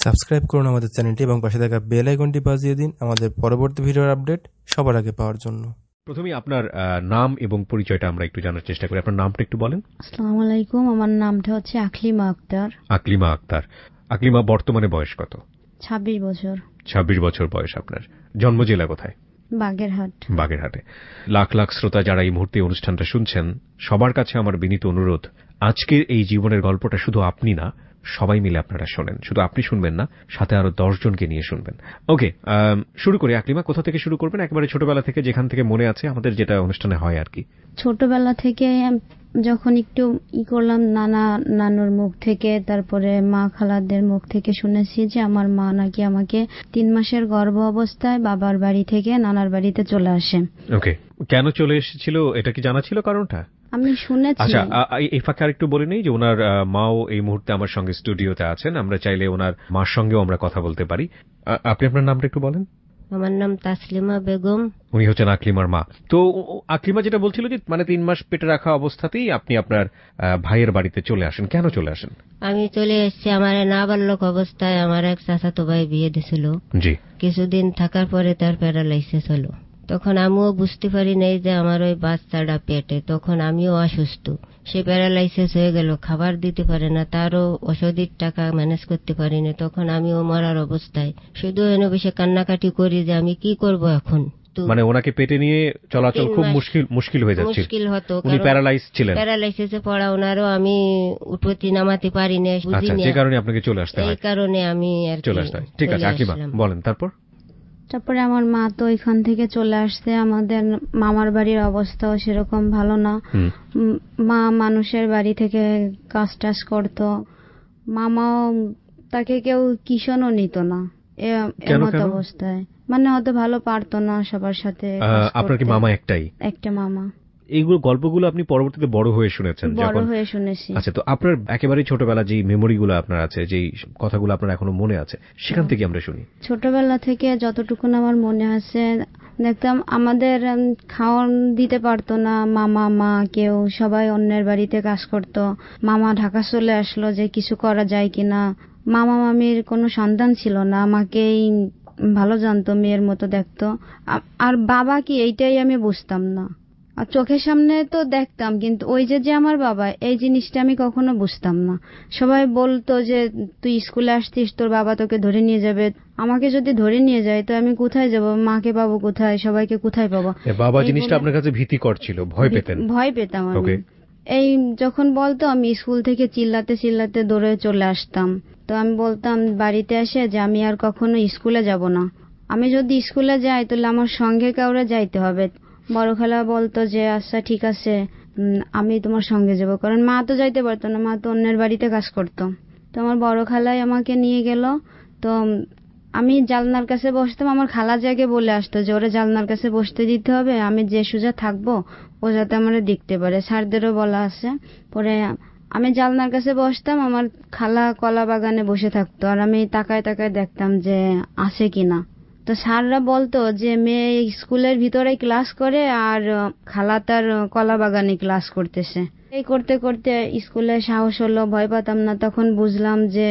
Subscribe করুন আমাদের চ্যানেলটি এবং পাশে থাকা বেল আইকনটি বাজিয়ে দিন আমাদের পরবর্তী ভিডিওর আপডেট সবার আগে পাওয়ার জন্য। প্রথমেই আপনার নাম এবং পরিচয়টা আমরা একটু জানার চেষ্টা করি। আপনার নামটা একটু বলেন। আসসালামু আলাইকুম, আমার নামটা হচ্ছে আকলিমা আক্তার। আকলিমা আক্তার। আকলিমা, বর্তমানে বয়স কত? 26 বছর। 26 বছর বয়স আপনার। জন্ম জেলা কোথায়? বাগেরহাট। বাগেরহাটে। লাখ লাখ শ্রোতা যারা এই মুহূর্তে অনুষ্ঠানটা শুনছেন, সবার কাছে আমার বিনীত অনুরোধ, আজকের এই জীবনের গল্পটা শুধু আপনি না, সবাই মিলে আপনারা শোনেন। শুধু আপনি শুনবেন না, সাথে আরো 10 জনকে নিয়ে শুনবেন। ওকে, শুরু করি। আকলিমা, কোথা থেকে শুরু করবেন? একেবারে ছোটবেলা থেকে, যেখান থেকে মনে আছে, আমাদের যেটা অনুষ্ঠানে হয় আর কি। ছোটবেলা থেকে যখন একটু করলাম নানুর মুখ থেকে, তারপরে মা খালাদের মুখ থেকে শুনেছি যে আমার মা নাকি আমাকে 3 মাসের গর্ভ অবস্থায় বাবার বাড়ি থেকে নানার বাড়িতে চলে আসে। ওকে, কেন চলে এসেছিল এটা কি জানা ছিল কারণটা? আমি শুনেছি। আচ্ছা, এই ফাঁকে আরেকটু বলে নেই যে ওনার মাও এই মুহূর্তে আমার সঙ্গে স্টুডিওতে আছেন। আমরা চাইলে ওনার মার সঙ্গেও আমরা কথা বলতে পারি। আপনি আপনার নামটা একটু বলেন। আমার নাম তাসলিমা বেগম। উনি হচ্ছেন আকলিমার মা। তো আকলিমা যেটা বলছিল যে মানে 3 মাস পেটে রাখা অবস্থাতেই আপনি আপনার ভাইয়ের বাড়িতে চলে আসেন। কেন চলে আসেন? আমি চলে এসেছি, আমার নাবালক অবস্থায় আমার এক চাচাতো ভাই বিয়ে দিছিল। জি। কিছুদিন থাকার পরে তার প্যারালাইসিস হলো। তখন আমিও বুঝতে পারি নাই যে আমার ওই বাচ্চাটা পেটে, তখন আমিও অসুস্থ। সে প্যারালাইসিস হয়ে গেল, খাবার দিতে পারে না, তারও ওষুধের টাকা ম্যানেজ করতে পারি না। তখন আমিও মরার অবস্থায়, শুধু এনে বসে কান্নাকাটি করি যে আমি কি করব এখন। মানে ওনাকে পেটে নিয়ে চলাচল খুব মুশকিল হয়ে যাচ্ছে। মুশকিল হতো, উনি প্যারালাইজ ছিলেন। প্যারালাইসিসে পড়া, ওনারও আমি উঠতে নামাতে পারি না, বুঝি না। যে কারণে আপনাকে চলে আসতে হয়। এই কারণে আমি আর চলে আসতে হয়। ঠিক আছে আকলিমা, বলেন তারপরে আমার মা তো এখান থেকে চলে আসছে। আমাদের মামার বাড়ির অবস্থাও সেরকম ভালো না। মা মানুষের বাড়ি থেকে কাজ টাজ করতো। মামাও তাকে কেউ কিষণও নিত না এমত অবস্থায়, মানে অত ভালো পারতো না সবার সাথে। আপনার কি মামা একটাই? একটা মামা। এইগুলো গল্পগুলো আপনি পরবর্তীতে বড় হয়ে শুনেছেন? বড় হয়ে শুনেছি। আচ্ছা, তো আপনার একেবারেই ছোটবেলা যে মেমোরিগুলো আপনার আছে, যে কথাগুলো আপনার এখনো মনে আছে, সেখান থেকে আমরা শুনি। ছোটবেলা থেকে যতটুকু আমার মনে আছে, দেখতাম আমাদের খাওয়ান দিতে পারতো না মামা মা কেউ, সবাই অন্যের বাড়িতে কাজ করত। মামা ঢাকা চলে আসলো যে কিছু করা যায় কিনা। মামা মামির কোনো সন্তান ছিল না, আমাকেই ভালো জানতো, মেয়ের মতো দেখতো। আর বাবা কি, এইটাই আমি বুঝতাম না। আর চোখের সামনে তো দেখতাম, কিন্তু ওই যে আমার বাবা, এই জিনিসটা আমি কখনো বুঝতাম না। সবাই বলতো যে তুই স্কুলে আসতিস, তোর বাবা তোকে ধরে নিয়ে যাবে। আমাকে যদি ধরে নিয়ে যায় তো আমি কোথায় যাব? মাকে পাবো কোথায়? সবাইকে কোথায় পাবো? বাবা জিনিসটা আপনার কাছে ভীতিকর ছিল, ভয় পেতেন? ভয় পেতাম আমি। এই যখন বলতো, আমি স্কুল থেকে চিল্লাতে চিল্লাতে দৌড়ে চলে আসতাম। তো আমি বলতাম বাড়িতে এসে যে আমি আর কখনো স্কুলে যাব না। আমি যদি স্কুলে যাই তাহলে আমার সঙ্গে কাউরে যাইতে হবে। বড় খালা বলতো যে আচ্ছা ঠিক আছে, আমি তোমার সঙ্গে যাব, কারণ মা তো যাইতে পারতো না, মা তো অন্যের বাড়িতে কাজ করতো। তো আমার বড় খালাই আমাকে নিয়ে গেল। তো আমি জানলার কাছে বসতাম। আমার খালা জায়গায় বলে আসতো যে ওরা জানলার কাছে বসতে দিতে হবে, আমি যে সোজা থাকবো ও যাতে আমরা দেখতে পারে। স্যারদেরও বলা আছে। পরে আমি জানলার কাছে বসতাম, আমার খালা কলা বাগানে বসে থাকতো, আর আমি তাকায় তাকায় দেখতাম যে আছে কিনা। তো স্যাররা বলতো যে মেয়ে স্কুলের ভিতরে ক্লাস করে আর খালা তার কলা বাগানে ক্লাস করতেছে। এই করতে করতে স্কুলে সাহস হলো, ভয় পেতাম না। তখন বুঝলাম যে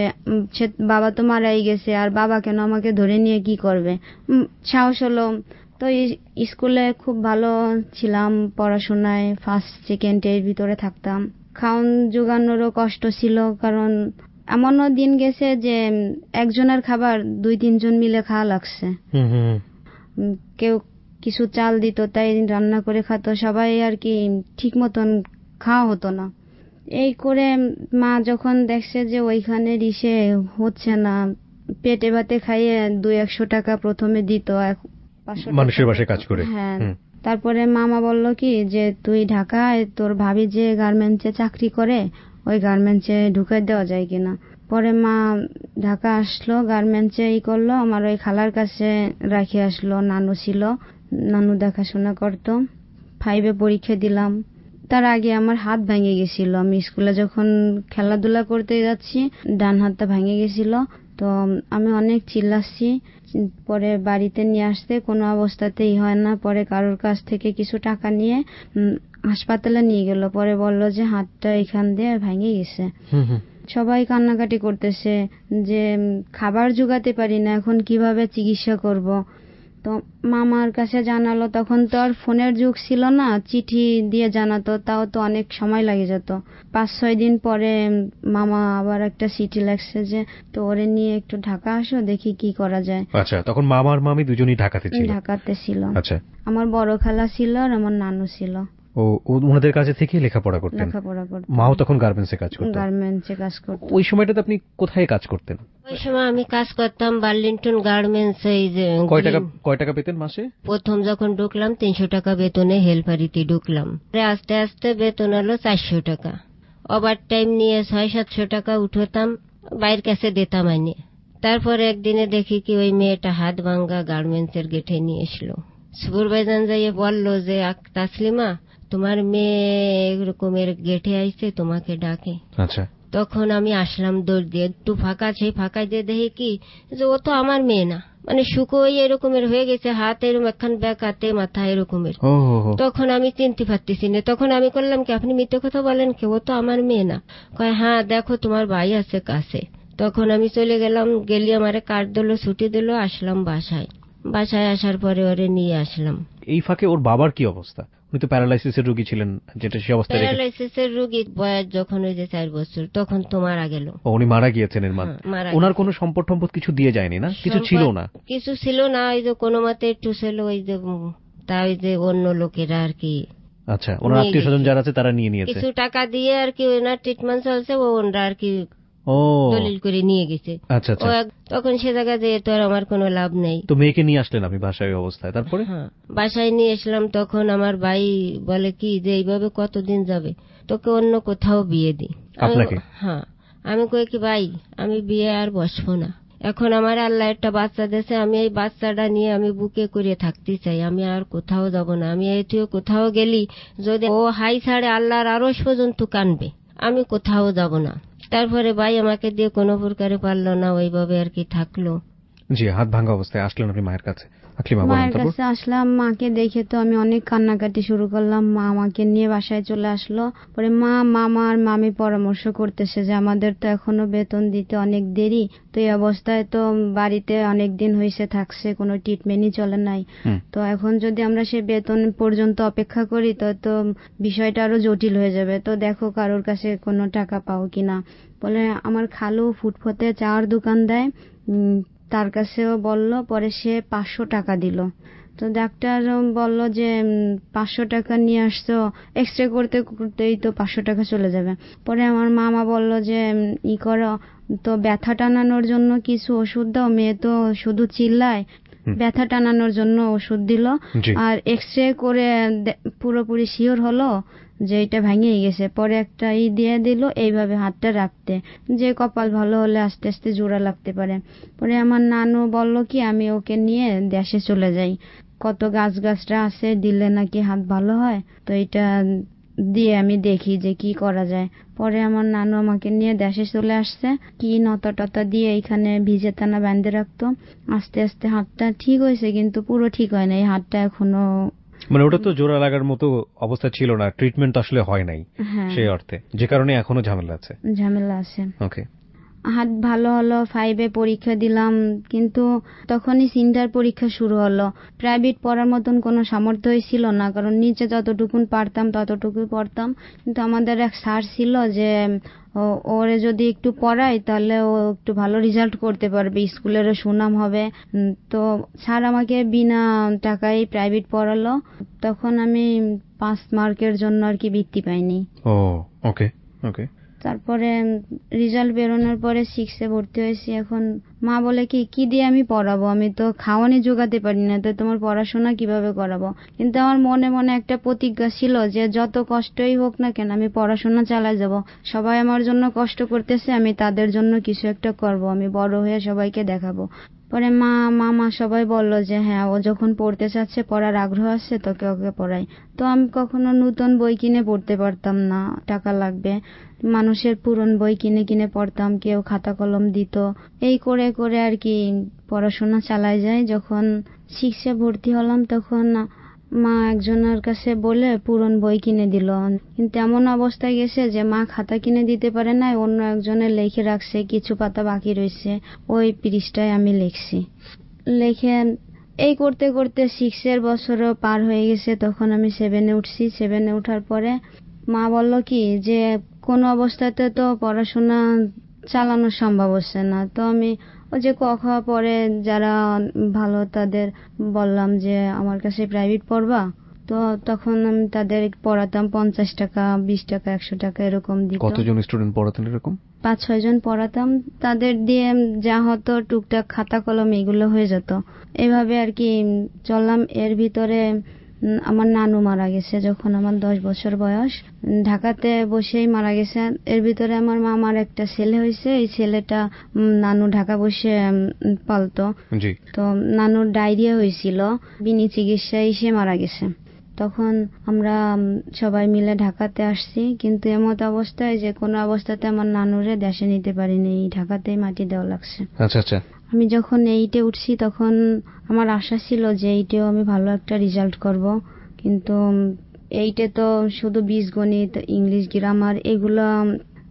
সে বাবা তো মারাই গেছে, আর বাবা কেন আমাকে ধরে নিয়ে কি করবে। সাহস হলো। তো স্কুলে খুব ভালো ছিলাম, পড়াশোনায় ফার্স্ট সেকেন্ড এর ভিতরে থাকতাম। খাওয়ান জোগানোরও কষ্ট ছিল, কারণ এমনও দিন গেছে যে একজনের খাবার 2-3 জন মিলে খাওয়া লাগছে। কেউ কিছু চাল দিত, তাই রান্না করে খাতো সবাই আর কি, ঠিক মতন খাওয়া হতো না। এই করে মা যখন দেখছে যে ওইখানে রিসে হচ্ছে না, পেটে ভাতে খাইয়ে 200-100 টাকা প্রথমে দিত, মানুষের বাসায় কাজ করে। হ্যাঁ। তারপরে মামা বলল কি যে তুই ঢাকায় তোর ভাবি যে গার্মেন্টসে চাকরি করে, ওই গার্মেন্টসে ঢুকাই দেওয়া যায় কিনা। পরে মা ঢাকা আসলো, গার্মেন্টসে করলো, আমার ওই খালার কাছে রাখে আসলো। নানু ছিল, নানু দেখাশোনা করতো। 5 পরীক্ষা দিলাম। তার আগে আমার হাত ভেঙে গেছিল। আমি স্কুলে যখন খেলাধুলা করতে যাচ্ছি, ডান হাতটা ভেঙে গেছিল। তো আমি অনেক চিল্লাচ্ছি। পরে বাড়িতে নিয়ে আসতে কোনো অবস্থাতেই হয় না। পরে কারোর কাছ থেকে কিছু টাকা নিয়ে হাসপাতালে নিয়ে গেল। পরে বলল যে হাতটা এখান দিয়ে ভেঙে গেছে। সবাই কান্নাকাটি করতেছে যে খাবার জোগাতে পারি না, এখন কিভাবে চিকিৎসা করব। তো মামার কাছে জানালো, তখন তো আর ফোনের যুগ ছিল না, চিঠি দিয়ে জানাতো, তাও তো অনেক সময় লাগে যেত। 5-6 দিন পরে মামা আবার একটা চিঠি লাগছে যে তো ওরে নিয়ে একটু ঢাকা আসো, দেখি কি করা যায়। আচ্ছা, তখন মামা আর মামি দুজনেই ঢাকাতে ছিল? ঢাকাতে ছিল। আচ্ছা, আমার বড় খালা ছিল আর আমার নানু ছিল। ও ওনাদের কাছে থেকে লেখাপড়া করতেন? লেখাপড়া করতেন। মাও তখন গার্মেন্টসে কাজ করতেন? গার্মেন্টসে কাজ করতেন। ওই সময়টাতে আপনি কোথায় কাজ করতেন? ওই সময় আমি কাজ করতাম বার্লিংটন গার্মেন্টস। এই যে কয় টাকা পেতেন মাসে? প্রথম যখন ঢুকলাম 300 টাকা বেতনে হেলপারিতে ঢুকলাম। আস্তে আস্তে বেতন হলো 400 টাকা। ওভার টাইম নিয়ে 600-700 টাকা উঠতাম, বাইরের কাছে দিতাম আইনে। তারপরে একদিনে দেখি কি ওই মেয়েটা হাত ভাঙ্গা গার্মেন্টস এর গেটে নিয়ে এসলো। সুপারভাইজার যাইয়ে বললো যে তাসলিমা, তোমার মেয়ে এরকমের গেটে আইছে, তোমাকে ডাকে। আচ্ছা, তখন আমি আসলাম দৌড় দিয়ে, একটু ফাঁকা, সেই ফাঁকায় দিয়ে দেখি কি যে ও তো আমার মেয়ে না, মানে শুকোই এরকমের হয়ে গেছে, হাত এরকম একখান ব্যাকাতে, মাথা এরকমের। তখন আমি চিনতে পারতেছি না। তখন আমি করলাম কি, আপনি মিথ্যে কথা বলেন কি, ও তো আমার মেয়ে না। কয় হ্যাঁ দেখো তোমার ভাই আছে কাছে। তখন আমি চলে গেলাম, গেলি আমারে কার্ড দিল, ছুটি দিল, আসলাম বাসায়। বাসায় আসার পরে ওরে নিয়ে আসলাম। এই ফাঁকে ওর বাবার কি অবস্থা? উনি তো প্যারালাইসিসের রোগী ছিলেন, যেটা সে অবস্থায় প্যারালাইসিসের রোগী, বয়স যখন ওই যে 4 বছর, তখন তো মারা গেল। উনি মারা গিয়েছেন এর মানে? ওনার কোনো সম্পদ টম্পদ কিছু দিয়ে যায়নি না? কিছু ছিল না? কিছু ছিল না, ওই যে কোনো মতে একটু ছিল, ওই যে তা ওই যে অন্য লোকেরা আর কি। আচ্ছা, ওনার আত্মীয় স্বজন যারা আছে তারা নিয়ে নিয়েছে কিছু টাকা দিয়ে আর কি, ওনার ট্রিটমেন্ট চলছে, ওনারা আর কি দলিল করে নিয়ে গেছে। আচ্ছা, তখন সে জায়গা যেয়ে তো আর আমার কোনো লাভ নেই। তো মেয়েকে নিয়ে আসলেন আপনি বাসায় অবস্থায়? তারপরে বাসায় নিয়ে আসলাম। তখন আমার ভাই বলে কি যে এইভাবে কতদিন যাবে, তোকে অন্য কোথাও বিয়ে দি। আপনাকে? হ্যাঁ। আমি কই কি ভাই, আমি বিয়ে আর বসবো না। এখন আমার আল্লাহ একটা বাচ্চা দিয়েছে, আমি এই বাচ্চাটা নিয়ে আমি বুকে করে থাকতে চাই, আমি আর কোথাও যাব না। আমি এটিও কোথাও গেলি যদি ও হাই ছাড়ে আল্লাহর আরশ পর্যন্ত কানবে, আমি কোথাও যাব না। তারপরে ভাই আমাকে দিয়ে কোনো প্রকারে পারলো না, ওইভাবে আর কি থাকলো। জি, হাত ভাঙা অবস্থায় আসলেন আপনি মায়ের কাছে। মায়ের কাছে আসলাম, মাকে দেখে তো আমি অনেক কান্নাকাটি শুরু করলাম। মা আমাকে নিয়ে বাসায় চলে আসলো। পরে মামা আর মামি পরামর্শ করতেছে যে আমাদের তো এখনো বেতন দিতে অনেক দেরি, তো এই অবস্থায় তো বাড়িতে অনেক দিন হয়েছে থাকছে, কোনো ট্রিটমেন্টই চলে নাই। তো এখন যদি আমরা সে বেতন পর্যন্ত অপেক্ষা করি তো বিষয়টা আরো জটিল হয়ে যাবে। তো দেখো কারোর কাছে কোনো টাকা পাও কিনা। বলে আমার খালু ফুটপাতে চার দোকান দেয়, তার কাছেও বলল। পরে সে 500 টাকা দিল। তো ডাক্তার বলল যে 500 টাকা নিয়ে আসছো, এক্সরে করতে করতেই তো 500 টাকা চলে যাবে। পরে আমার মামা বলল যে ই করো তো, ব্যথা টানানোর জন্য কিছু ওষুধ দাও, মেয়ে তো শুধু চিল্লায়, ব্যথা টানানোর জন্য ওষুধ দিল। আর এক্সরে করে পুরোপুরি শিওর হলো যে এটা ভেঙেই গেছে। পরে একটা দিয়ে দিল এইভাবে হাতটা রাখতে, যে কপাল ভালো হলে আস্তে আস্তে জোড়া লাগতে পারে। পরে আমার নানু বলল কি আমি ওকে নিয়ে দেশে চলে যাই, কত গাছরা আছে, দিলে নাকি হাত ভালো হয়, তো এটা দিয়ে আমি দেখি যে কি করা যায়। পরে আমার নানু আমাকে নিয়ে দেশে চলে আসছে, কি নতা টতা দিয়ে এখানে ভিজে টানা বেঁধে রাখতো। আস্তে আস্তে হাতটা ঠিক হয়েছে, কিন্তু পুরো ঠিক হয় না, এই হাতটা এখনো, মানে ওটা তো জোড়া লাগার মতো অবস্থা ছিল না, ট্রিটমেন্ট আসলে হয় নাই সেই অর্থে, যে কারণে এখনো ঝামেলা আছে। ওকে। হাত ভালো হলো, 5-এ পরীক্ষা দিলাম, কিন্তু তখনই সিন্টার পরীক্ষা শুরু হলো। প্রাইভেট পড়ার মতন কোনো সামর্থ্যই ছিল না, কারণ নিচে যতটুকুন পারতাম ততটুকুই পড়তাম। কিন্তু আমাদের এক স্যার ছিল যে ওরে যদি একটু পড়াই তাহলে ও একটু ভালো রেজাল্ট করতে পারবে, স্কুলেরও সুনাম হবে। তো স্যার আমাকে বিনা টাকায় প্রাইভেট পড়ালো। তখন আমি 5 মার্কের জন্য আর কি বৃত্তি পাইনি। ওকে। তারপরে রেজাল্ট বেরোনোর পরে 6-এ ভর্তি হয়েছি। এখন মা বলে কি দিয়ে আমি পড়াবো, আমি তো খাওয়ানি জোগাতে পারি না, তো তোমার পড়াশোনা কিভাবে করাবো। কিন্তু আমার মনে মনে একটা প্রতিজ্ঞা ছিল যে যত কষ্টই হোক না কেন আমি পড়াশোনা চালাই যাব। সবাই আমার জন্য কষ্ট করতেছে, আমি তাদের জন্য কিছু একটা করব, আমি বড় হয়ে সবাইকে দেখাবো। পরে মামা সবাই বলল যে হ্যাঁ, ও যখন পড়তে চাচ্ছে, পড়ার আগ্রহ আছে, তোকে ওকে পড়াই। তো আমি কখনো নতুন বই কিনে পড়তে পারতাম না, টাকা লাগবে। মানুষের পুরনো বই কিনে পড়তাম, কেউ খাতা কলম দিত, এই করে করে আর কি পড়াশোনা চালাই যায়। যখন 6-এ ভর্তি হলাম তখন মা একজনের কাছে বলে পুরন বই কিনে দিল, কিন্তু এমন অবস্থায় গেছে যে মা খাতা কিনে দিতে পারে না, অন্য একজনের লিখে রাখছে, কিছু পাতা বাকি রয়েছে, ওই পৃষ্ঠায় আমি লিখছি। লিখে এই করতে করতে 6 বছরও পার হয়ে গেছে। তখন আমি 7-এ উঠছি। 7-এ ওঠার পরে মা বলল কি যে কোনো অবস্থাতে তো পড়াশোনা চালানো সম্ভব হচ্ছে না। তো আমি ওই যে ক খ পরে যারা ভালো তাদের বললাম যে আমার কাছে প্রাইভেট পড়বা। তো তখন আমি তাদের পড়াতাম, 50 টাকা, 20 টাকা, 100 টাকা এরকম দিত। কতজন স্টুডেন্ট পড়াতেন এরকম? 5-6 জন পড়াতাম। তাদের দিয়ে যা হতো টুকটাক খাতা কলম এগুলো হয়ে যেত। এভাবে আর কি চললাম। এর ভিতরে আমার নানু মারা গেছে যখন আমার 10 বছর বয়স। ঢাকাতে বসেই মারা গেছে। এর ভিতরে আমার মামার একটা ছেলে হয়েছে। এই ছেলেটা নানু ঢাকা বসে পালতো। তো নানুর ডায়রিয়া হয়েছিল, বিনি চিকিৎসায় সে মারা গেছে। তখন আমরা সবাই মিলে ঢাকাতে আসছি, কিন্তু এমত অবস্থায় যে কোনো অবস্থাতে আমার নানুরে দেশে নিতে পারিনি, ঢাকাতেই মাটি দেওয়া লাগছে। আচ্ছা আচ্ছা। আমি যখন 8-এ উঠছি তখন আমার আশা ছিল যে 8-এও আমি ভালো একটা রেজাল্ট করব, কিন্তু 8-এ তো শুধু বীজগণিত, ইংলিশ, গ্রামার এগুলো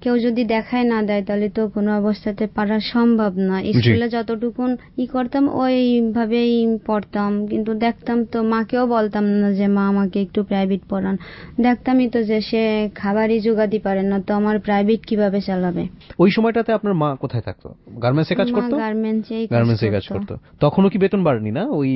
কেউ যদি দেখায় না দেয় তাহলে তো কোনো অবস্থাতে পারা সম্ভব না। স্কুলে যতটুকুন করতাম ওইভাবেই পড়তাম, কিন্তু দেখতাম তো মাকেও বলতাম না যে মা আমাকে একটু প্রাইভেট পড়ান। দেখতামই তো যে সে খাবারই জোগাতে পারে না, তো আমার প্রাইভেট কিভাবে চালাবে। ওই সময়টাতে আপনার মা কোথায় থাকতো? গার্মেন্টসে কাজ করতো? গার্মেন্টসে কাজ করতো। তখনও কি বেতন বাড়েনি না? ওই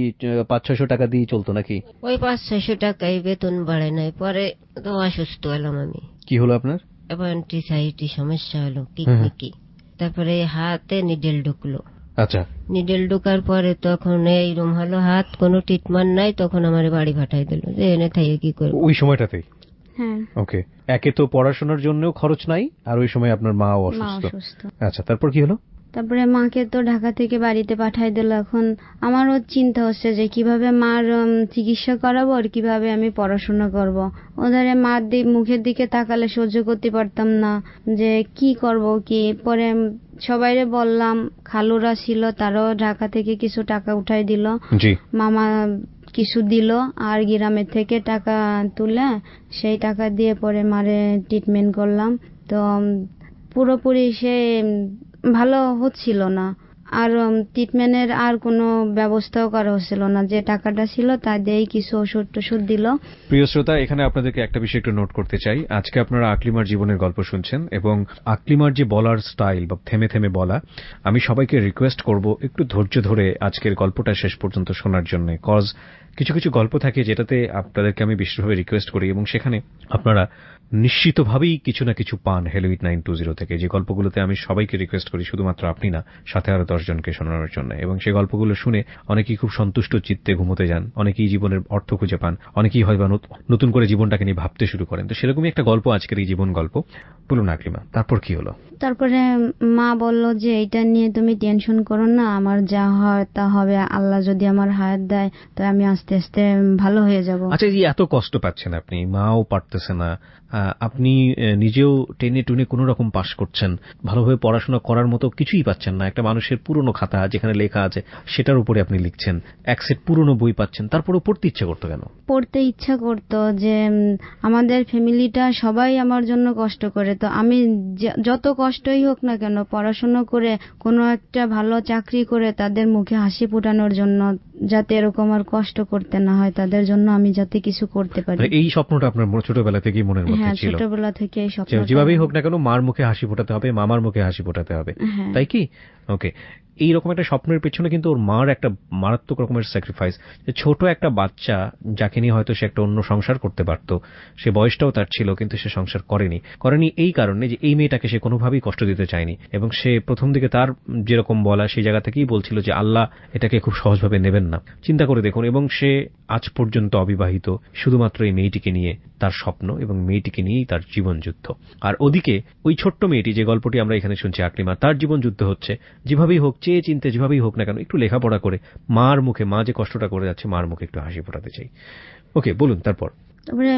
500-600 টাকা দিয়ে চলতো নাকি? ওই 500-600 টাকায় বেতন বাড়ে নাই। পরে তো অসুস্থ হলাম আমি। কি হলো আপনার? অ্যাপেন্ডিসাইটিস সমস্যা হলো, কিডনি। তারপরে হাতে নিডেল ঢুকলো। আচ্ছা। নিডেল ঢোকার পরে তখন এইরকম হলো, হাত কোনো ট্রিটমেন্ট নাই। তখন আমার বাড়ি পাঠাই দিল যে এনে থাইয়ে কি করবো। ওই সময়টাতেই? হ্যাঁ। ওকে। একে তো পড়াশোনার জন্য খরচ নাই, আর ওই সময় আপনার মাও অসুস্থ। আচ্ছা, তারপর কি হলো? তারপরে মাকে তো ঢাকা থেকে বাড়িতে পাঠাই দিল। এখন আমারও চিন্তা হচ্ছে যে কিভাবে মার চিকিৎসা করাবো আর কিভাবে আমি পড়াশোনা করব। ওধারে মার মুখের দিকে তাকালে সহ্য করতে পারতাম না যে কি করব কি। পরে সবাইরে বললাম, খালুরা ছিল তারাও ঢাকা থেকে কিছু টাকা উঠাই দিল, মামা কিছু দিল, আর গ্রামের থেকে টাকা তুলে সেই টাকা দিয়ে পরে মারে ট্রিটমেন্ট করলাম। তো পুরোপুরি সে ভালো হচ্ছিল না, আর ট্রিটমেন্টের আর কোনো ব্যবস্থাও করা হচ্ছিল না। যে টাকাটা ছিল তা দিয়েই কিছু ওষুধ টষুধ দিল। প্রিয় শ্রোতা, এখানে আপনাদেরকে একটা বিষয় একটু নোট করতে চাই। আজকে আপনারা আকলিমার জীবনের গল্প শুনছেন, এবং আকলিমার যে বলার স্টাইল বা থেমে থেমে বলা, আমি সবাইকে রিকোয়েস্ট করব একটু ধৈর্য ধরে আজকের গল্পটা শেষ পর্যন্ত শোনার জন্য। কজ কিছু কিছু গল্প থাকে যেটাতে আপনাদেরকে আমি বিশেষভাবে রিকোয়েস্ট করি, এবং সেখানে আপনারা নিশ্চিতভাবেই কিছু না কিছু পান হ্যালো ইট 920 থেকে। যে গল্পগুলোতে আমি সবাইকে রিকোয়েস্ট করি, শুধুমাত্র আপনি না, সাথে আরো 10 জনকে শোনানোর জন্য। এবং সেই গল্পগুলো শুনে অনেকেই খুব সন্তুষ্ট চিত্তে ঘুমোতে যান, অনেকেই জীবনের অর্থ খুঁজে পান, অনেকেই হয়তো নতুন করে জীবনটাকে নিয়ে ভাবতে শুরু করেন। তো সেরকমই একটা গল্প আজকের এই জীবন গল্প। বলুন আকলিমা, তারপর কি হলো? তারপরে মা বলল যে এটা নিয়ে তুমি টেনশন করো না, আমার যা হয় তা হবে, আল্লাহ যদি আমার হায়াত দেয় তো আমি আস্তে আস্তে ভালো হয়ে যাব। আচ্ছা, এই এত কষ্ট পাচ্ছেন আপনি, মাও পারতেছে না, আপনি নিজেও টেনে টুনে কোন রকম পাশ করছেন, ভালোভাবে পড়াশোনা করার মতো কিছুই পাচ্ছেন না। একটা মানুষের পুরনো খাতা যেখানে লেখা আছে সেটার উপরে আপনি লিখছেন, এক সেট পুরনো বই পাচ্ছেন, তারপরেও পড়তে ইচ্ছা করতো কেন? পড়তে ইচ্ছা করতো যে আমাদের ফ্যামিলিটা সবাই আমার জন্য কষ্ট করে, তো আমি যত কষ্টই হোক না কেন পড়াশোনা করে কোনো একটা ভালো চাকরি করে তাদের মুখে হাসি ফোটানোর জন্য, যাতে এরকম আর কষ্ট করতে না হয়, তাদের জন্য আমি যাতে কিছু করতে পারি। এই স্বপ্নটা আপনার ছোটবেলা থেকেই মনের মধ্যে ছিল? হ্যাঁ, ছোটবেলা থেকে এই স্বপ্ন। যেভাবেই হোক না কেন মার মুখে হাসি ফোটাতে হবে, মামার মুখে হাসি ফোটাতে হবে, তাই কি? ওকে। এইরকম একটা স্বপ্নের পেছনে কিন্তু ওর মার একটা মারাত্মক রকমের স্যাক্রিফাইস। ছোট একটা বাচ্চা যাকে নিয়ে হয়তো সে একটা অন্য সংসার করতে পারত, সে বয়সটাও তার ছিল, কিন্তু সে সংসার করেনি এই কারণে যে এই মেয়েটাকে সে কোনোভাবেই কষ্ট দিতে চায়নি। এবং সে প্রথম দিকে তার যেরকম বলা সেই জায়গা থেকেই বলছিল যে আল্লাহ এটাকে খুব সহজভাবে নেবেন না। চিন্তা করে দেখুন, এবং সে আজ পর্যন্ত অবিবাহিত, শুধুমাত্র এই মেয়েটিকে নিয়ে তার স্বপ্ন, এবং মেয়েটিকে নিয়েই তার জীবন যুদ্ধ। আর ওদিকে ওই ছোট্ট মেয়েটি, যে গল্পটি আমরা এখানে শুনছি আকলিমা, তার জীবন যুদ্ধ হচ্ছে। যেভাবেই হোক, চেয়ে চিনতে যেভাবেই হোক না কেন, একটু লেখাপড়া করে মার মুখে, মা যে কষ্টটা করে যাচ্ছে, মার মুখে একটু হাসি ফোটাতে চাই। ওকে, বলুন তারপর। তারপরে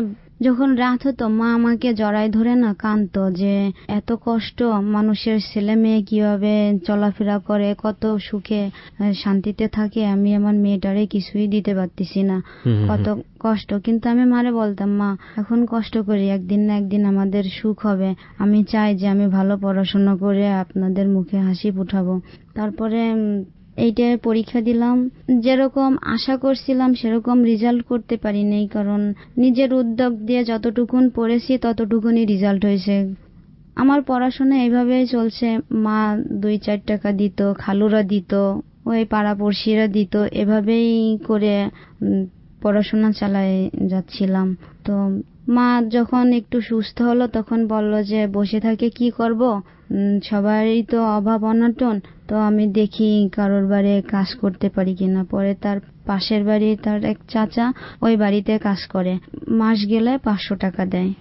যখন রাত হতো মা আমাকে জড়ায় ধরে না কাঁদতো যে এত কষ্ট, মানুষের ছেলে মেয়ে কিভাবে চলাফেরা করে, কত সুখে শান্তিতে থাকে, আমি আমার মেয়েটারে কিছুই দিতে পারতেছি না, কত কষ্ট। কিন্তু আমি মারে বলতাম, মা এখন কষ্ট করি, একদিন না একদিন আমাদের সুখ হবে, আমি চাই যে আমি ভালো পড়াশোনা করে আপনাদের মুখে হাসি ফুটাবো। তারপরে এইটার পরীক্ষা দিলাম, যেরকম আশা করছিলাম সেরকম রেজাল্ট করতে পারি নাই, কারণ নিজের উদ্যোগ দিয়ে যতটুকুন পড়েছি ততটুকুনই রেজাল্ট হয়েছে। আমার পড়াশোনা এইভাবেই চলছে, মা 2-4 টাকা দিত, খালুরা দিত, ওই পাড়াপড়শিরা দিত, এভাবেই করে পড়াশোনা চালাই যাচ্ছিলাম। তো মা যখন একটু সুস্থ হলো তখন বলল যে বসে থাকে কি করব, সবারই তো অভাব অনটন, তো আমি দেখি কারোর বাড়ি কাজ করতে পারি কিনা। পরে তার পাশের বাড়ি তার এক চাচা ওই বাড়িতে কাজ করে, মাস গেলে 500 টাকা দেয়।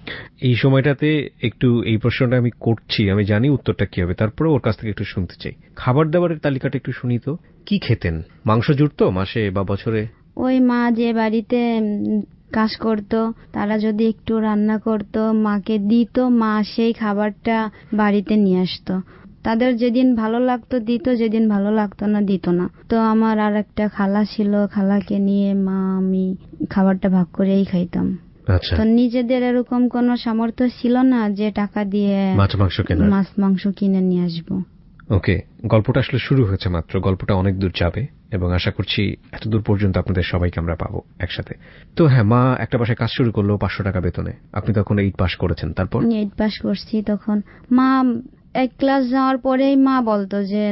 এই সময়টাতে একটু এই প্রশ্নটা আমি করছি, আমি জানি উত্তরটা কি হবে, তারপরে ওর কাছ থেকে একটু শুনতে চাই। খাবার দাবারের তালিকাটা একটু শুনি তো, কি খেতেন? মাংস জুটতো মাসে বা বছরে? ওই মা যে বাড়িতে কাজ করত তারা যদি একটু রান্না করত মাকে দিত, মা সেই খাবারটা বাড়িতে নিয়ে আসতো। তাদের যেদিন ভালো লাগতো দিত, যেদিন ভালো লাগতো না দিত না। তো আমার আর একটা খালা ছিল, খালাকে নিয়ে মা আমি খাবারটা ভাগ করেই খাইতাম। আচ্ছা, তো নিজেদের এরকম কোনো সামর্থ্য ছিল না যে টাকা দিয়ে মাছ মাংস কিনে নিয়ে আসবো। ওকে, গল্পটা আসলে শুরু হয়েছে মাত্র, গল্পটা অনেক দূর যাবে এবং আশা করছি এত দূর পর্যন্ত আপনাদের সবাইকে আমরা পাবো একসাথে। তো হ্যাঁ, মা একটা বাসায় কাজ শুরু করলো 500 টাকা বেতনে, আপনি তখন 8 পাস করেছেন, তারপর? 8 পাস করছি। তখন মা 1 ক্লাস যাওয়ার পরেই মা বলতো যে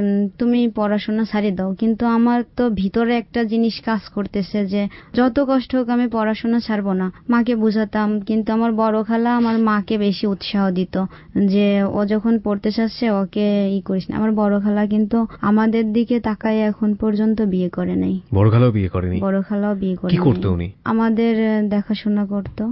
তুমি পড়াশোনা ছাড়ি দাও, কিন্তু আমার তো ভিতরে একটা জিনিস কাজ করতেছে যে যত কষ্ট হোক আমি পড়াশোনা ছাড়বো না। মাকে বুঝাতাম, কিন্তু আমার বড় খালা আমার মাকে বেশি উৎসাহ দিত যে ও যখন পড়তে চাচ্ছে ওকে করিস না। আমার বড় খালা কিন্তু আমাদের দিকে তাকায় এখন পর্যন্ত বিয়ে করে নাই। বড় খালাও বিয়ে করেনি? বড় খালাও বিয়ে করে। কি করতো উনি? আমাদের দেখাশোনা করতো।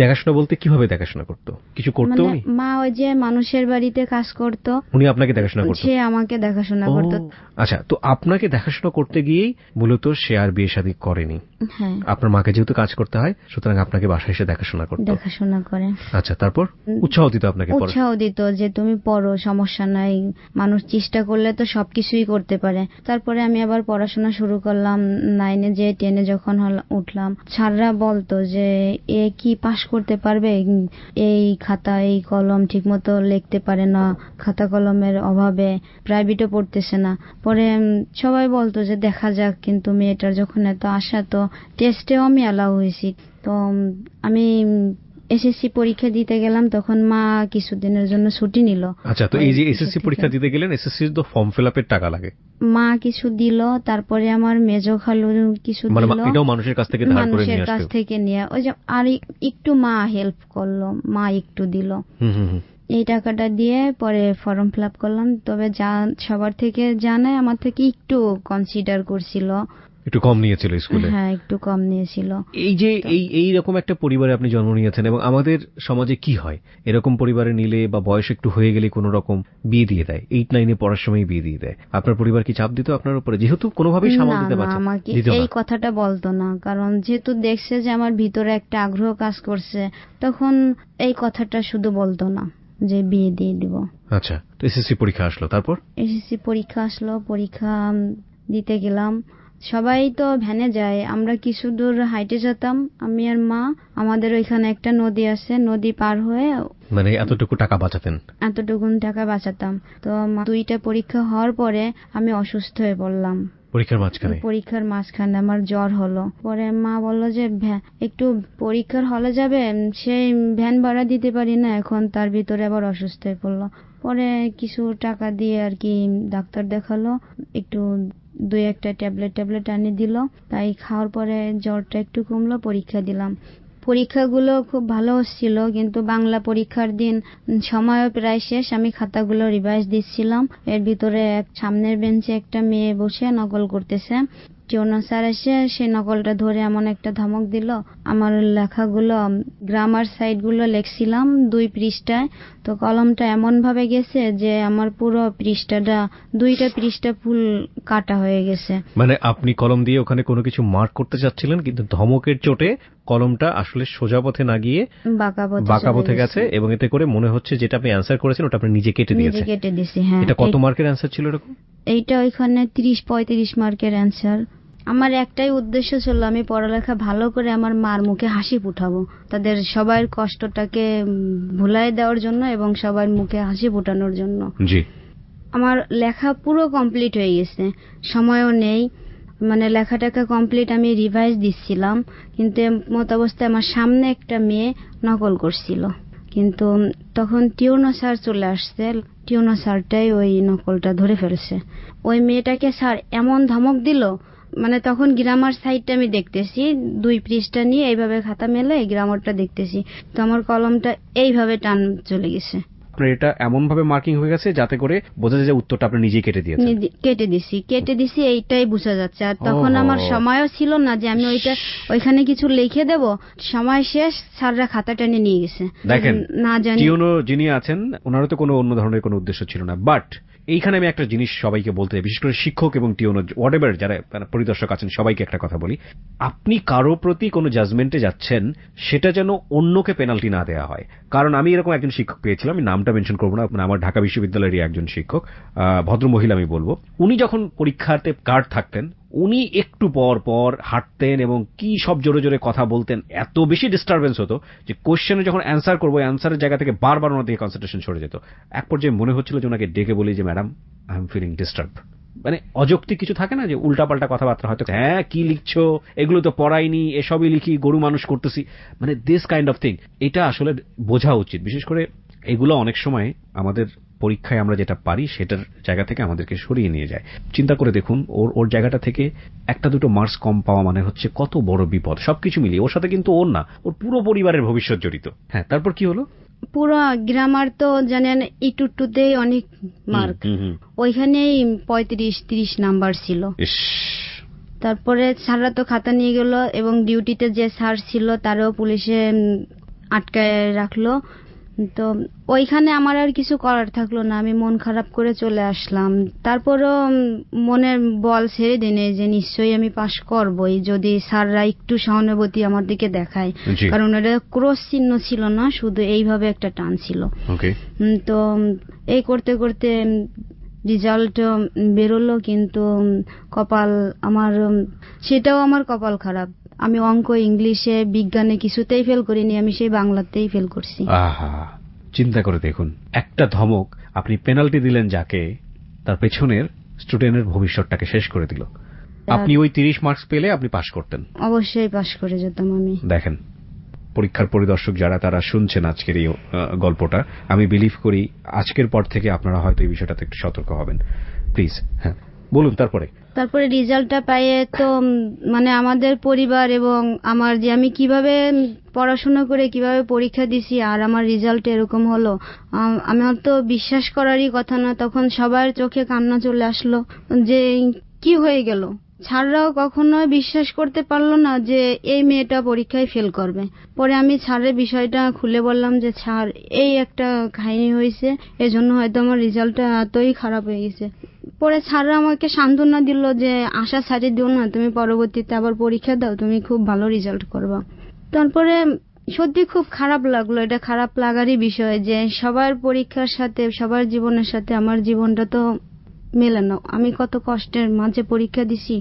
দেখাশোনা বলতে কিভাবে দেখাশোনা করতো? কিছু করতো উনি? মা ওই যে মানুষের বাড়িতে কাজ করতো, উনি আপনাকে দেখাশোনা করতো? সে আমাকে দেখাশোনা করতো। আচ্ছা, তো আপনাকে দেখাশোনা করতে গিয়েই মূলত সে আর বিয়ে শাদী করেনি? হ্যাঁ। আপনার মাকে যেহেতু কাজ করতে হয় সুতরাং আপনাকে বাসায় এসে দেখাশোনা করতো? দেখাশোনা করে। আচ্ছা, তারপর? উৎসাহ দিত আপনাকে? উৎসাহ দিত যে তুমি পড়ো, সমস্যা নাই, মানুষ চেষ্টা করলে তো সবকিছুই করতে পারে। তারপরে আমি আবার পড়াশোনা শুরু করলাম। 9-এ যে 10-এ যখন উঠলাম, স্যাররা বলতো যে এ কি পাশ করতে পারবে, এই খাতা এই কলম ঠিক মতো লিখতে পারে না, খাতা কলমের অভাবে প্রাইভেটে পড়তেছে না। পরে সবাই বলতো যে দেখা যাক, কিন্তু মেয়েটার যখন এত আশা, তো টেস্টেও আমি অ্যালাউ হয়েছি। তো আমি এসএসসি পরীক্ষা দিতে গেলাম, তখন মা কিছুদিনের জন্য ছুটি নিল। আচ্ছা, তো এই যে এসএসসি পরীক্ষা দিতে গেলেন, এসএসসি তো ফর্ম ফিল আপের টাকা লাগে, মা কিছু দিল, তারপরে আমার মেজো খালু কিছু দিল, এটাও মানুষের কাছ থেকে ধার করে নিয়ে আসতো? মানুষের কাছ থেকে নিয়ে, ওই যে আর একটু মা হেল্প করলো, মা একটু দিল। এই টাকাটা দিয়ে পরে ফর্ম ফিল আপ করলাম। তবে যা সবার থেকে জানায় আমার থেকে একটু কনসিডার করছিল, একটু কম নিয়েছিল স্কুলে? হ্যাঁ, একটু কম নিয়েছিল। এই যে এই রকম একটা পরিবারে আপনি জন্ম নিয়েছেন, এবং আমাদের সমাজে কি হয়, এরকম পরিবারে নিলে বা বয়স একটু হয়ে গেলে কোনো রকম বিয়ে দিয়ে দেয়, 8-9-এ পড়ার সময় বিয়ে দিয়ে দেয়। আপনার পরিবার কি চাপ দিত আপনার উপরে, যেহেতু কোনোভাবেই সামাল দিতে পারছেন? আমাকে এই কথাটা বলতো না, কারণ যেহেতু দেখছে যে আমার ভিতরে একটা আগ্রহ কাজ করছে, তখন এই কথাটা শুধু বলতো না যে বিয়ে দিয়ে দিব। আচ্ছা, তো এসএসসি পরীক্ষা আসলো, তারপর? এসএসসি পরীক্ষা আসলো, পরীক্ষা দিতে গেলাম। সবাই তো ভ্যানে যায়, আমরা কিছু দূর হাইটে যেতাম আমি আর মা। আমাদের ওইখানে একটা নদী আছে, নদী পার হয়ে মানে এতটুকু টাকা বাঁচাতেন? এতটুকুন টাকা বাঁচাতাম। তো 2টা পরীক্ষা হওয়ার পরে আমি অসুস্থ হয়ে পড়লাম। পরীক্ষার মাঝখানে আমার জ্বর হলো। পরে মা বললো যে একটু পরীক্ষার হলে যাবে, সেই ভ্যান ভাড়া দিতে পারি না এখন, তার ভিতরে আবার অসুস্থ হয়ে পড়লো। পরে কিছু টাকা দিয়ে আর কি ডাক্তার দেখালো, একটু 2-1টা ট্যাবলেট আনি দিল, তাই খাওয়ার পরে জ্বরটা একটু কমলো। পরীক্ষা দিলাম, পরীক্ষাগুলো খুব ভালো হচ্ছিল, কিন্তু বাংলা পরীক্ষার দিন সময়ও প্রায় শেষ, আমি খাতাগুলো রিভাইজ দিচ্ছিলাম। এর ভিতরে সামনের বেঞ্চে একটা মেয়ে বসে নকল করতেছে। টিউনো স্যার এসে সেই নকলটা ধরে এমন একটা ধমক দিল, আমার লেখাগুলো গ্রামার সাইড গুলো লিখছিলাম 2 পৃষ্ঠায়, তো কলমটা এমন ভাবে গেছে যে আমার পুরো পৃষ্ঠাটা 2টা পৃষ্ঠা ফুল কাটা হয়ে গেছে। মানে আপনি কলম দিয়ে ওখানে কোনো কিছু মার্ক করতে চাচ্ছিলেন, কিন্তু ধমকের চোটে কলমটা আসলে সোজা পথে না গিয়ে বাঁকা পথে গেছে, এবং এতে করে মনে হচ্ছে যেটা আপনি অ্যান্সার করেছেন ওটা আপনি নিজে কেটে দিয়েছেন। কেটে দিয়েছি, হ্যাঁ। এটা কত মার্কের অ্যান্সার ছিল এরকম? এইটা ওইখানে 30-35 মার্কের অ্যান্সার। আমার একটাই উদ্দেশ্য ছিল আমি পড়ালেখা ভালো করে আমার মার মুখে হাসি ফুটাবো, তাদের সবার কষ্টটাকে ভুলাই দেওয়ার জন্য এবং সবার মুখে হাসি ফুটানোর জন্য। জি। আমার লেখা পুরো কমপ্লিট হয়ে গেছে, সময়ও নেই, মানে লেখাটাকে কমপ্লিট আমি রিভাইজ দিচ্ছিলাম, কিন্তু মত অবস্থায় আমার সামনে একটা মেয়ে নকল করছিল, কিন্তু তখন টিউনো স্যার চলে আসছে, টিউনো স্যারটাই ওই নকলটা ধরে ফেলছে। ওই মেয়েটাকে স্যার এমন ধমক দিল, মানে তখন গ্রামার সাইডটা আমি দেখতেছি, 2 পৃষ্ঠা নিয়ে এইভাবে খাতা মেলে গ্রামারটা দেখতেছি, তো আমার কলমটা এইভাবে টান চলে গেছে। আপনার এটা এমন ভাবে মার্কিং হয়ে গেছে যাতে করে বোঝা যায় যে উত্তরটা আপনি নিজেই কেটে দিয়েছেন। কেটে দিছি এইটাই বোঝা যাচ্ছে। আর তখন আমার সময়ও ছিল না যে আমি ওইখানে কিছু লিখে দেব, সময় শেষ, স্যাররা খাতা টেনে নিয়ে গেছে। দেখেন, না জানি টিউনো যিনি আছেন ওনারও তো কোনো অন্য ধরনের কোনো উদ্দেশ্য ছিল না, বাট এইখানে আমি একটা জিনিস সবাইকে বলতে চাই, বিশেষ করে শিক্ষক এবং টিউনো হোয়াটএভার যারা পরিদর্শক আছেন সবাইকে একটা কথা বলি, আপনি কারো প্রতি কোনো জাজমেন্টে যাচ্ছেন সেটা যেন অন্যকে পেনাল্টি না দেওয়া হয়। কারণ আমি এরকম একজন শিক্ষক পেয়েছিলাম, আমি নামটা মেনশন করবো না, আমার ঢাকা বিশ্ববিদ্যালয়েরই একজন শিক্ষক, ভদ্রমহিলা আমি বলবো, উনি যখন পরীক্ষাতে গার্ড থাকতেন উনি একটু পর পর হাঁটতেন এবং কি সব জোরে জোরে কথা বলতেন, এত বেশি ডিস্টারবেন্স হতো যে কোশ্চেনে যখন অ্যান্সার করবো অ্যান্সারের জায়গা থেকে বারবার ওনার দিকে কনসেন্ট্রেশন সরে যেত। এক পর্যায়ে মনে হচ্ছিল যে ওনাকে ডেকে বলি যে madam I am feeling disturb. মানে অযৌক্তিক কিছু থাকে না যে উল্টাপাল্টা কথাবার্তা, হয়তো হ্যাঁ কি লিখছো, এগুলো তো পড়াইনি, এসবই লিখি, গরু মানুষ করতেছি, মানে দিস কাইন্ড অফ থিং। এটা আসলে বোঝা উচিত, বিশেষ করে এগুলো অনেক সময় আমাদের পরীক্ষায় আমরা যেটা পারি সেটার জায়গা থেকে আমাদেরকে সরিয়ে নিয়ে যায়। চিন্তা করে দেখুন, ওর জায়গাটা থেকে 1-2 মার্কস কম পাওয়া মানে হচ্ছে কত বড় বিপদ। সবকিছু মিলিয়ে ওর সাথে কিন্তু ওর না, ওর পুরো পরিবারের ভবিষ্যৎ জড়িত। হ্যাঁ, তারপর কি হলো? পুরো গ্রামার তো জানেন ইটুটুতেই অনেক মার্ক, ওইখানেই 35-30 নাম্বার ছিল। তারপরে স্যাররা তো খাতা নিয়ে গেল এবং ডিউটিতে যে স্যার ছিল তারও পুলিশে আটকায় রাখলো। তো ওইখানে আমার আর কিছু করার থাকলো না, আমি মন খারাপ করে চলে আসলাম। তারপরও মনের বল ছেড়ে দিনে যে নিশ্চয়ই আমি পাশ করবই যদি স্যাররা একটু সহানুভূতি আমার দিকে দেখায়, কারণ এটা ক্রস চিহ্ন ছিল না, শুধু এইভাবে একটা টান ছিল। তো এই করতে করতে রেজাল্ট বেরোলো, কিন্তু কপাল আমার, সেটাও আমার কপাল খারাপ। আমি অঙ্ক, ইংলিশে, বিজ্ঞানে কিছুতেই ফেল করিনি, আমি সেই বাংলাতেই ফেল করছি। চিন্তা করে দেখুন, একটা ধমক আপনি পেনাল্টি দিলেন যাকে, তার পেছনের স্টুডেন্টের ভবিষ্যৎটাকে শেষ করে দিল। আপনি ওই 30 মার্কস পেলে আপনি পাশ করতেন, অবশ্যই পাশ করে যেতাম আমি। দেখেন, পরীক্ষার পরিদর্শক যারা তারা শুনছেন আজকের এই গল্পটা, আমি বিলিভ করি আজকের পর থেকে আপনারা হয়তো এই বিষয়টাতে একটু সতর্ক হবেন। প্লিজ হ্যাঁ বলুন। তারপরে রেজাল্টটা পাইয়ে তো মানে আমাদের পরিবার এবং আমার যে আমি কিভাবে পড়াশোনা করে কিভাবে পরীক্ষা দিছি আর আমার রেজাল্ট এরকম হলো, আমার তো বিশ্বাস করারই কথা না। তখন সবার চোখে কান্না চলে আসলো যে কি হয়ে গেল। স্যাররাও কখনো বিশ্বাস করতে পারলো না যে এই মেয়েটা পরীক্ষায় ফেল করবে। পরে আমি স্যারের বিষয়টা খুলে বললাম যে স্যার এই একটা কাহিনী হয়েছে, এজন্য হয়তো আমার রেজাল্টটা এতই খারাপ হয়ে গেছে। পরে স্যাররা আমাকে সান্ত্বনা দিল যে আশা ছাড়িয়ে দিও না, তুমি পরবর্তীতে আবার পরীক্ষা দাও, তুমি খুব ভালো রেজাল্ট করবা। তারপরে সত্যি খুব খারাপ লাগলো, এটা খারাপ লাগারই বিষয় যে সবার পরীক্ষার সাথে সবার জীবনের সাথে আমার জীবনটা তো মেলে না। আমি কত কষ্টের মাঝে পরীক্ষা দিছি,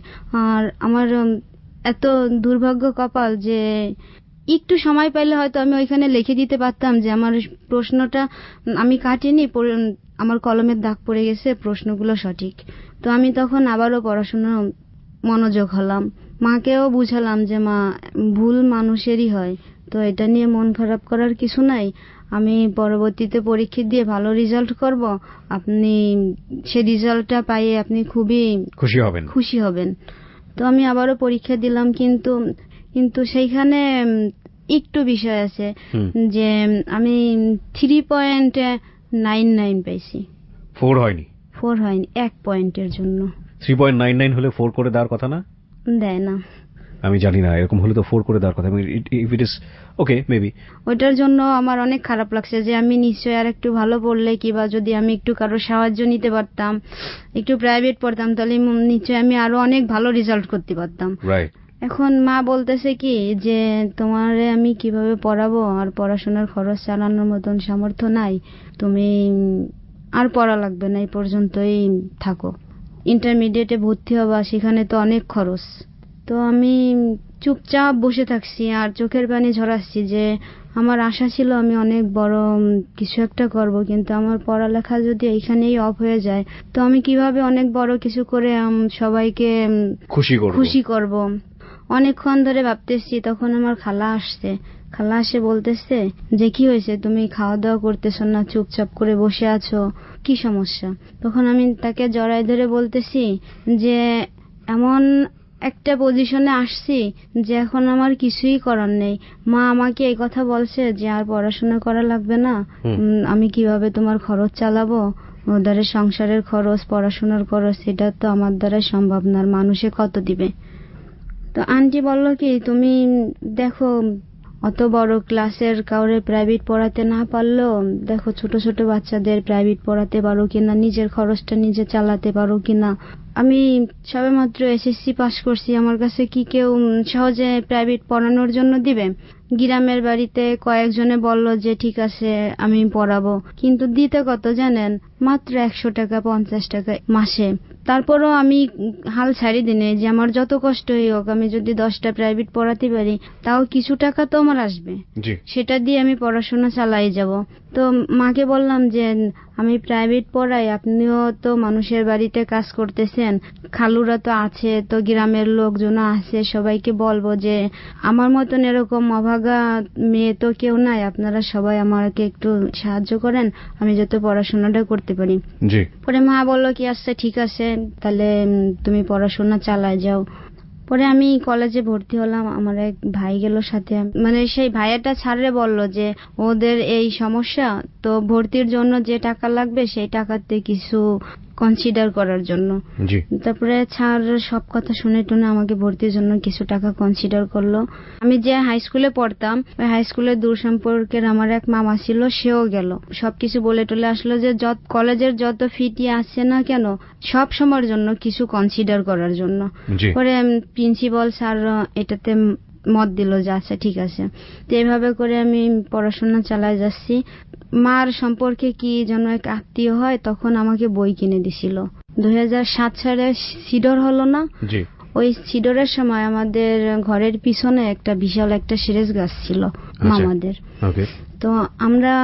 আর আমার এত দুর্ভাগ্য কপাল যে একটু সময় পাইলে হয়তো আমি ওইখানে লিখে দিতে পারতাম যে আমার প্রশ্নটা আমি কাটিনি, আমার কলমের দাগ পড়ে গেছে, প্রশ্নগুলো সঠিক। তো আমি তখন আবারও পড়াশোনা মনোযোগ হলাম, মাকেও বুঝালাম যে মা, ভুল মানুষেরই হয়, তো এটা নিয়ে মন খারাপ করার কিছু নাই, আমি পরবর্তীতে পরীক্ষা দিয়ে ভালো রেজাল্ট করব, আপনি সেই রেজাল্টটা পাইয়ে আপনি খুবই খুশি হবেন। তো আমি আবারও পরীক্ষা দিলাম, কিন্তু সেইখানে একটু বিষয় আছে যে আমি 3.99 পাইছি, 4 হয়নি 1 পয়েন্টের জন্য। 3.99 হলে 4 করে দেওয়ার কথা না? দেয় না। আমি জানি না, এরকম হলে তো 4 করে দেওয়ার কথা। If it is okay maybe. ওইটার জন্য আমার অনেক খারাপ লাগছে যে আমি নিশ্চয়ই আর একটু ভালো পড়লে কিংবা যদি আমি একটু কারো সাহায্য নিতে পারতাম, একটু প্রাইভেট পড়তাম, তাহলে নিশ্চয়ই আমি আরো অনেক ভালো রেজাল্ট করতে পারতাম। রাইট। এখন মা বলতেছে কি যে তোমারে আমি কিভাবে পড়াবো, আর পড়াশোনার খরচ চালানোর মতন সামর্থ্য নাই, তুমি আর পড়া লাগবে না, এই পর্যন্তই থাকো, ইন্টারমিডিয়েটে ভর্তি হবা, সেখানে তো অনেক খরচ। তো আমি চুপচাপ বসে থাকছি আর চোখের পানি ঝরাচ্ছি যে আমার আশা ছিল আমি অনেক বড় কিছু একটা করব, কিন্তু আমার পড়ালেখা যদি এইখানেই অফ হয়ে যায় তো আমি কিভাবে অনেক বড় কিছু করে সবাইকে খুশি করব। অনেকক্ষণ ধরে ভাবতেছি, তখন আমার খালা আসছে। খালা এসে বলতেছে যে কি হয়েছে, তুমি খাওয়া দাওয়া করতেছো না, চুপচাপ করে বসে আছো, কি সমস্যা? তখন আমি তাকে জড়াই ধরে বলতেছি যে এমন একটা পজিশনে আসছি যে এখন আমার কিছুই করার নেই। মা আমাকে এই কথা বলছে যে আর পড়াশোনা করা লাগবে না, আমি কিভাবে তোমার খরচ চালাবো, ওদের সংসারের খরচ, পড়াশোনার খরচ, সেটা তো আমার দ্বারা সম্ভব না, মানুষে কত দিবে। তো আন্টি বলল কি তুমি দেখো অত বড় ক্লাসের কাউরে প্রাইভেট পড়াতে না পারলেও দেখো ছোট ছোট বাচ্চাদের প্রাইভেট পড়াতে পারো কিনা, নিজের খরচটা নিজে চালাতে পারো কিনা। আমি সবেমাত্র এসএসসি পাস করছি, আমার কাছে কি কেউ সহজে প্রাইভেট পড়ানোর জন্য দিবে? গ্রামের বাড়িতে কয়েকজনে বলল যে ঠিক আছে আমি পড়াবো, কিন্তু দিতে কত জানেন? মাত্র 100 টাকা 50 টাকা মাসে। তারপরও আমি হাল ছাড়ি দিনে যে আমার যত কষ্টই হোক আমি যদি 10টা প্রাইভেট পড়াতে পারি তাও কিছু টাকা তো আমার আসবে, সেটা দিয়ে আমি পড়াশোনা চালাই যাব। তো মাকে বললাম যে আমি প্রাইভেট পড়াই, আপনিও তো মানুষের বাড়িতে কাজ করতেছেন, খালুরা তো আছে, তো গ্রামের লোকজন আছে, সবাইকে বলবো যে আমার মতন এরকম অভাগা মেয়ে তো কেউ নাই, আপনারা সবাই আমাকে একটু সাহায্য করেন, আমি যাতে পড়াশোনাটা করতে পারি। পরে মা বললো কি আচ্ছা ঠিক আছে, তাহলে তুমি পড়াশোনা চালায় যাও। পরে আমি কলেজে ভর্তি হলাম, আমার এক ভাই গেল সাথে, মানে সেই ভাইয়াটা ছাড়ে বলল যে ওদের এই সমস্যা, তো ভর্তির জন্য যে টাকা লাগবে সেই টাকাতে কিছু কনসিডার করার জন্য। তারপরে স্যার সব কথা শুনে টুনে আমাকে ভর্তির জন্য কিছু টাকা কনসিডার করলো। আমি যে হাই স্কুলে পড়তাম ওই হাই স্কুলের দূর সম্পর্কের আমার এক মামা ছিল, সেও গেল, সবকিছু বলে টলে আসলো যে কলেজের যত ফিটি আসছে না কেন সব সময়ের জন্য কিছু কনসিডার করার জন্য। পরে প্রিন্সিপাল স্যার এটাতে মত দিল যে আচ্ছা ঠিক আছে। তো এইভাবে করে আমি পড়াশোনা চালায় যাচ্ছি। মার সম্পর্কে কি যেন এক আত্মীয় হয়, তখন আমাকে বই কিনে দিছিল। 2007 সালে সিডর হলো না, ওই সিডরের সময় আমাদের ঘরের পিছনে একটা বিশাল একটা সিরেজ গাছ ছিল মামাদের। তো আমরা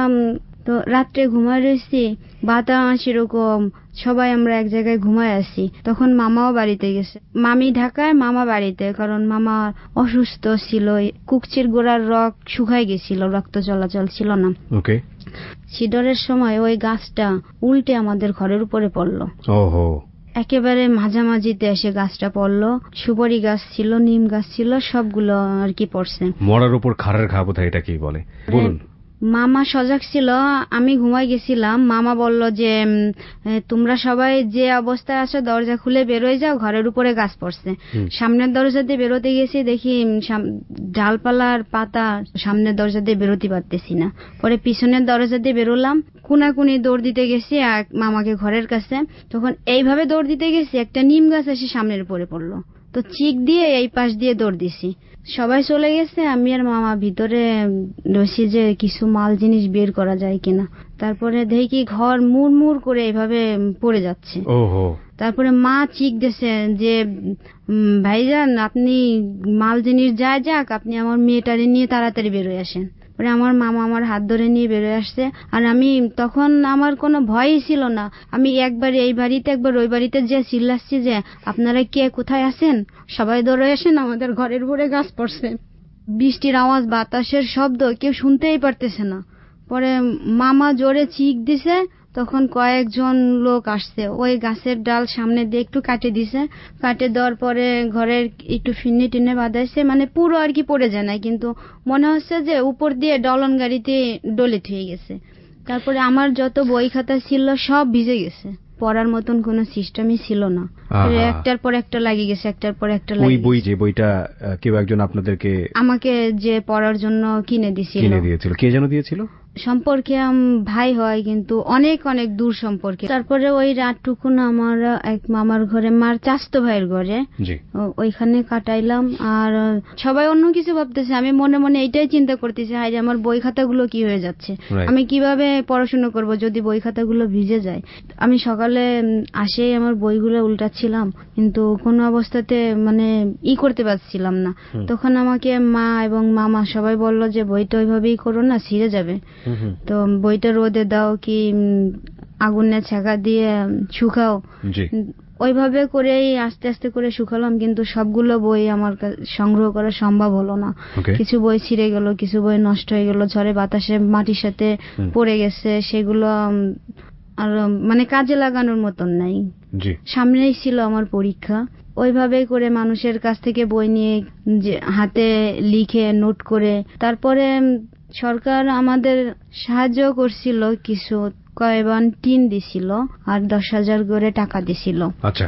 তো রাত্রে ঘুমায় রয়েছি, বাতাস এরকম, সবাই আমরা এক জায়গায় ঘুমায় আছি, তখন মামাও বাড়িতে গেছে, মামি ঢাকায় মামা বাড়িতে, কারণ মামা অসুস্থ ছিল, কুকচির গোড়ার রক শুকায় গেছিল, রক্ত চলাচল ছিল না। সিডরের সময় ওই গাছটা উল্টে আমাদের ঘরের উপরে পড়লো, একেবারে মাঝামাঝিতে এসে গাছটা পড়লো। সুপারি গাছ ছিল, নিম গাছ ছিল, সবগুলো আর কি পড়ছে। মরার উপর খাড়ার ঘা বোধহয় এটা কি বলে, বলুন। মামা সজাগ ছিল, আমি ঘুমাই গেছিলাম। মামা বলল যে তোমরা সবাই যে অবস্থায় আছো দরজা খুলে বেরোয় যাও, ঘরের উপরে গাছ পড়ছে। সামনের দরজা দিয়ে বেরোতে গেছি, দেখি ডালপালার পাতা সামনের দরজা দিয়ে বেরোতে পারতেছি না। পরে পিছনের দরজা দিয়ে বেরোলাম, কুনাকুনি দৌড় দিতে গেছি মামাকে ঘরের কাছে, তখন এইভাবে দৌড় দিতে গেছি একটা নিম গাছ এসে সামনের উপরে পড়লো, তো চিক দিয়ে এই পাশ দিয়ে দৌড় দিছি। সবাই চলে গেছে, আমি আর মামা ভিতরে রয়েছি যে কিছু মাল জিনিস বের করা যায় কিনা। তারপরে দেখি ঘর মুড়মুড় করে এইভাবে পড়ে যাচ্ছে। তারপরে মা চিক দিয়েছে যে ভাইজান আপনি মাল জিনিস যায় যাক, আপনি আমার মেয়েটারে নিয়ে তাড়াতাড়ি বেরোয় আসেন। পরে আমার মামা আমার হাত ধরে নিয়ে বেরোয় আসছে, আর আমি তখন আমার কোনো ভয়ই ছিল না। আমি একবার এই বাড়িতে একবার ওই বাড়িতে যে চিল্লাচ্ছি যে আপনারা কে কোথায় আছেন, সবাই দৌড়ে আসেন, আমাদের ঘরের উপরে গাছ পড়ছে। বৃষ্টির আওয়াজ, বাতাসের শব্দ, কেউ শুনতেই পারতেছে না। পরে মামা জোরে চিক দিছে, তখন কয়েকজন লোক আসছে, ওই গাছের ডাল সামনে দিয়ে একটু কাটে দিছে, কাটে দেওয়ার পরে ঘরের একটু ফিন্নি টিনে বাঁধাইছে, মানে পুরো আর কি পড়ে যায় না, কিন্তু মনে হচ্ছে যে উপর দিয়ে ডলন গাড়িতে ডলে থুয়ে গেছে। তারপরে আমার যত বই খাতা ছিল সব ভিজে গেছে, পড়ার মতন কোনো সিস্টেমই ছিল না। একটার পর একটা লাগিয়ে গেছে, একটার পর একটা ওই বই, যে বইটা কেউ একজন আপনাদেরকে আমাকে যে পড়ার জন্য কিনে দিয়েছিল, কে যেন দিয়েছিল? সম্পর্কে ভাই হয়, কিন্তু অনেক অনেক দূর সম্পর্কে। তারপরে ওই রাতটুকুন আমার এক মামার ঘরে, মার চাচতো ভাইয়ের ঘরে, ওইখানে কাটাইলাম। আর সবাই অন্য কিছু ভাবতেছে, আমি মনে মনে এইটাই চিন্তা করতেছি, হায় আমার বই খাতাগুলো কি হয়ে যাচ্ছে, আমি কিভাবে পড়াশোনা করব যদি বই খাতাগুলো ভিজে যায়। আমি সকালে আসেই আমার বইগুলো উল্টাচ্ছিলাম, কিন্তু কোনো অবস্থাতে মানে করতে পারছিলাম না। তখন আমাকে মা এবং মামা সবাই বললো যে বইটা ওইভাবেই করো না, ছিঁড়ে যাবে। তো বইটা রোদে দাও, কি আগুনে ছ্যাঁকা দিয়ে শুকাও। ওইভাবে করেই আস্তে আস্তে করে শুকালাম, কিন্তু সবগুলো বই আমার সংগ্রহ করা সম্ভব হলো না। কিছু বই ছিঁড়ে গেল, কিছু বই নষ্ট হয়ে গেল, ঝড়ে বাতাসে মাটির সাথে পড়ে গেছে, সেগুলো আর মানে কাজে লাগানোর মতন নাই। সামনেই ছিল আমার পরীক্ষা, ওইভাবে করে মানুষের কাছ থেকে বই নিয়ে হাতে লিখে নোট করে, তারপরে সরকার আমাদের সাহায্য করছিল, কিছু কয়েকবার টিন দিছিল আর 10,000 করে টাকা দিছিল। আচ্ছা,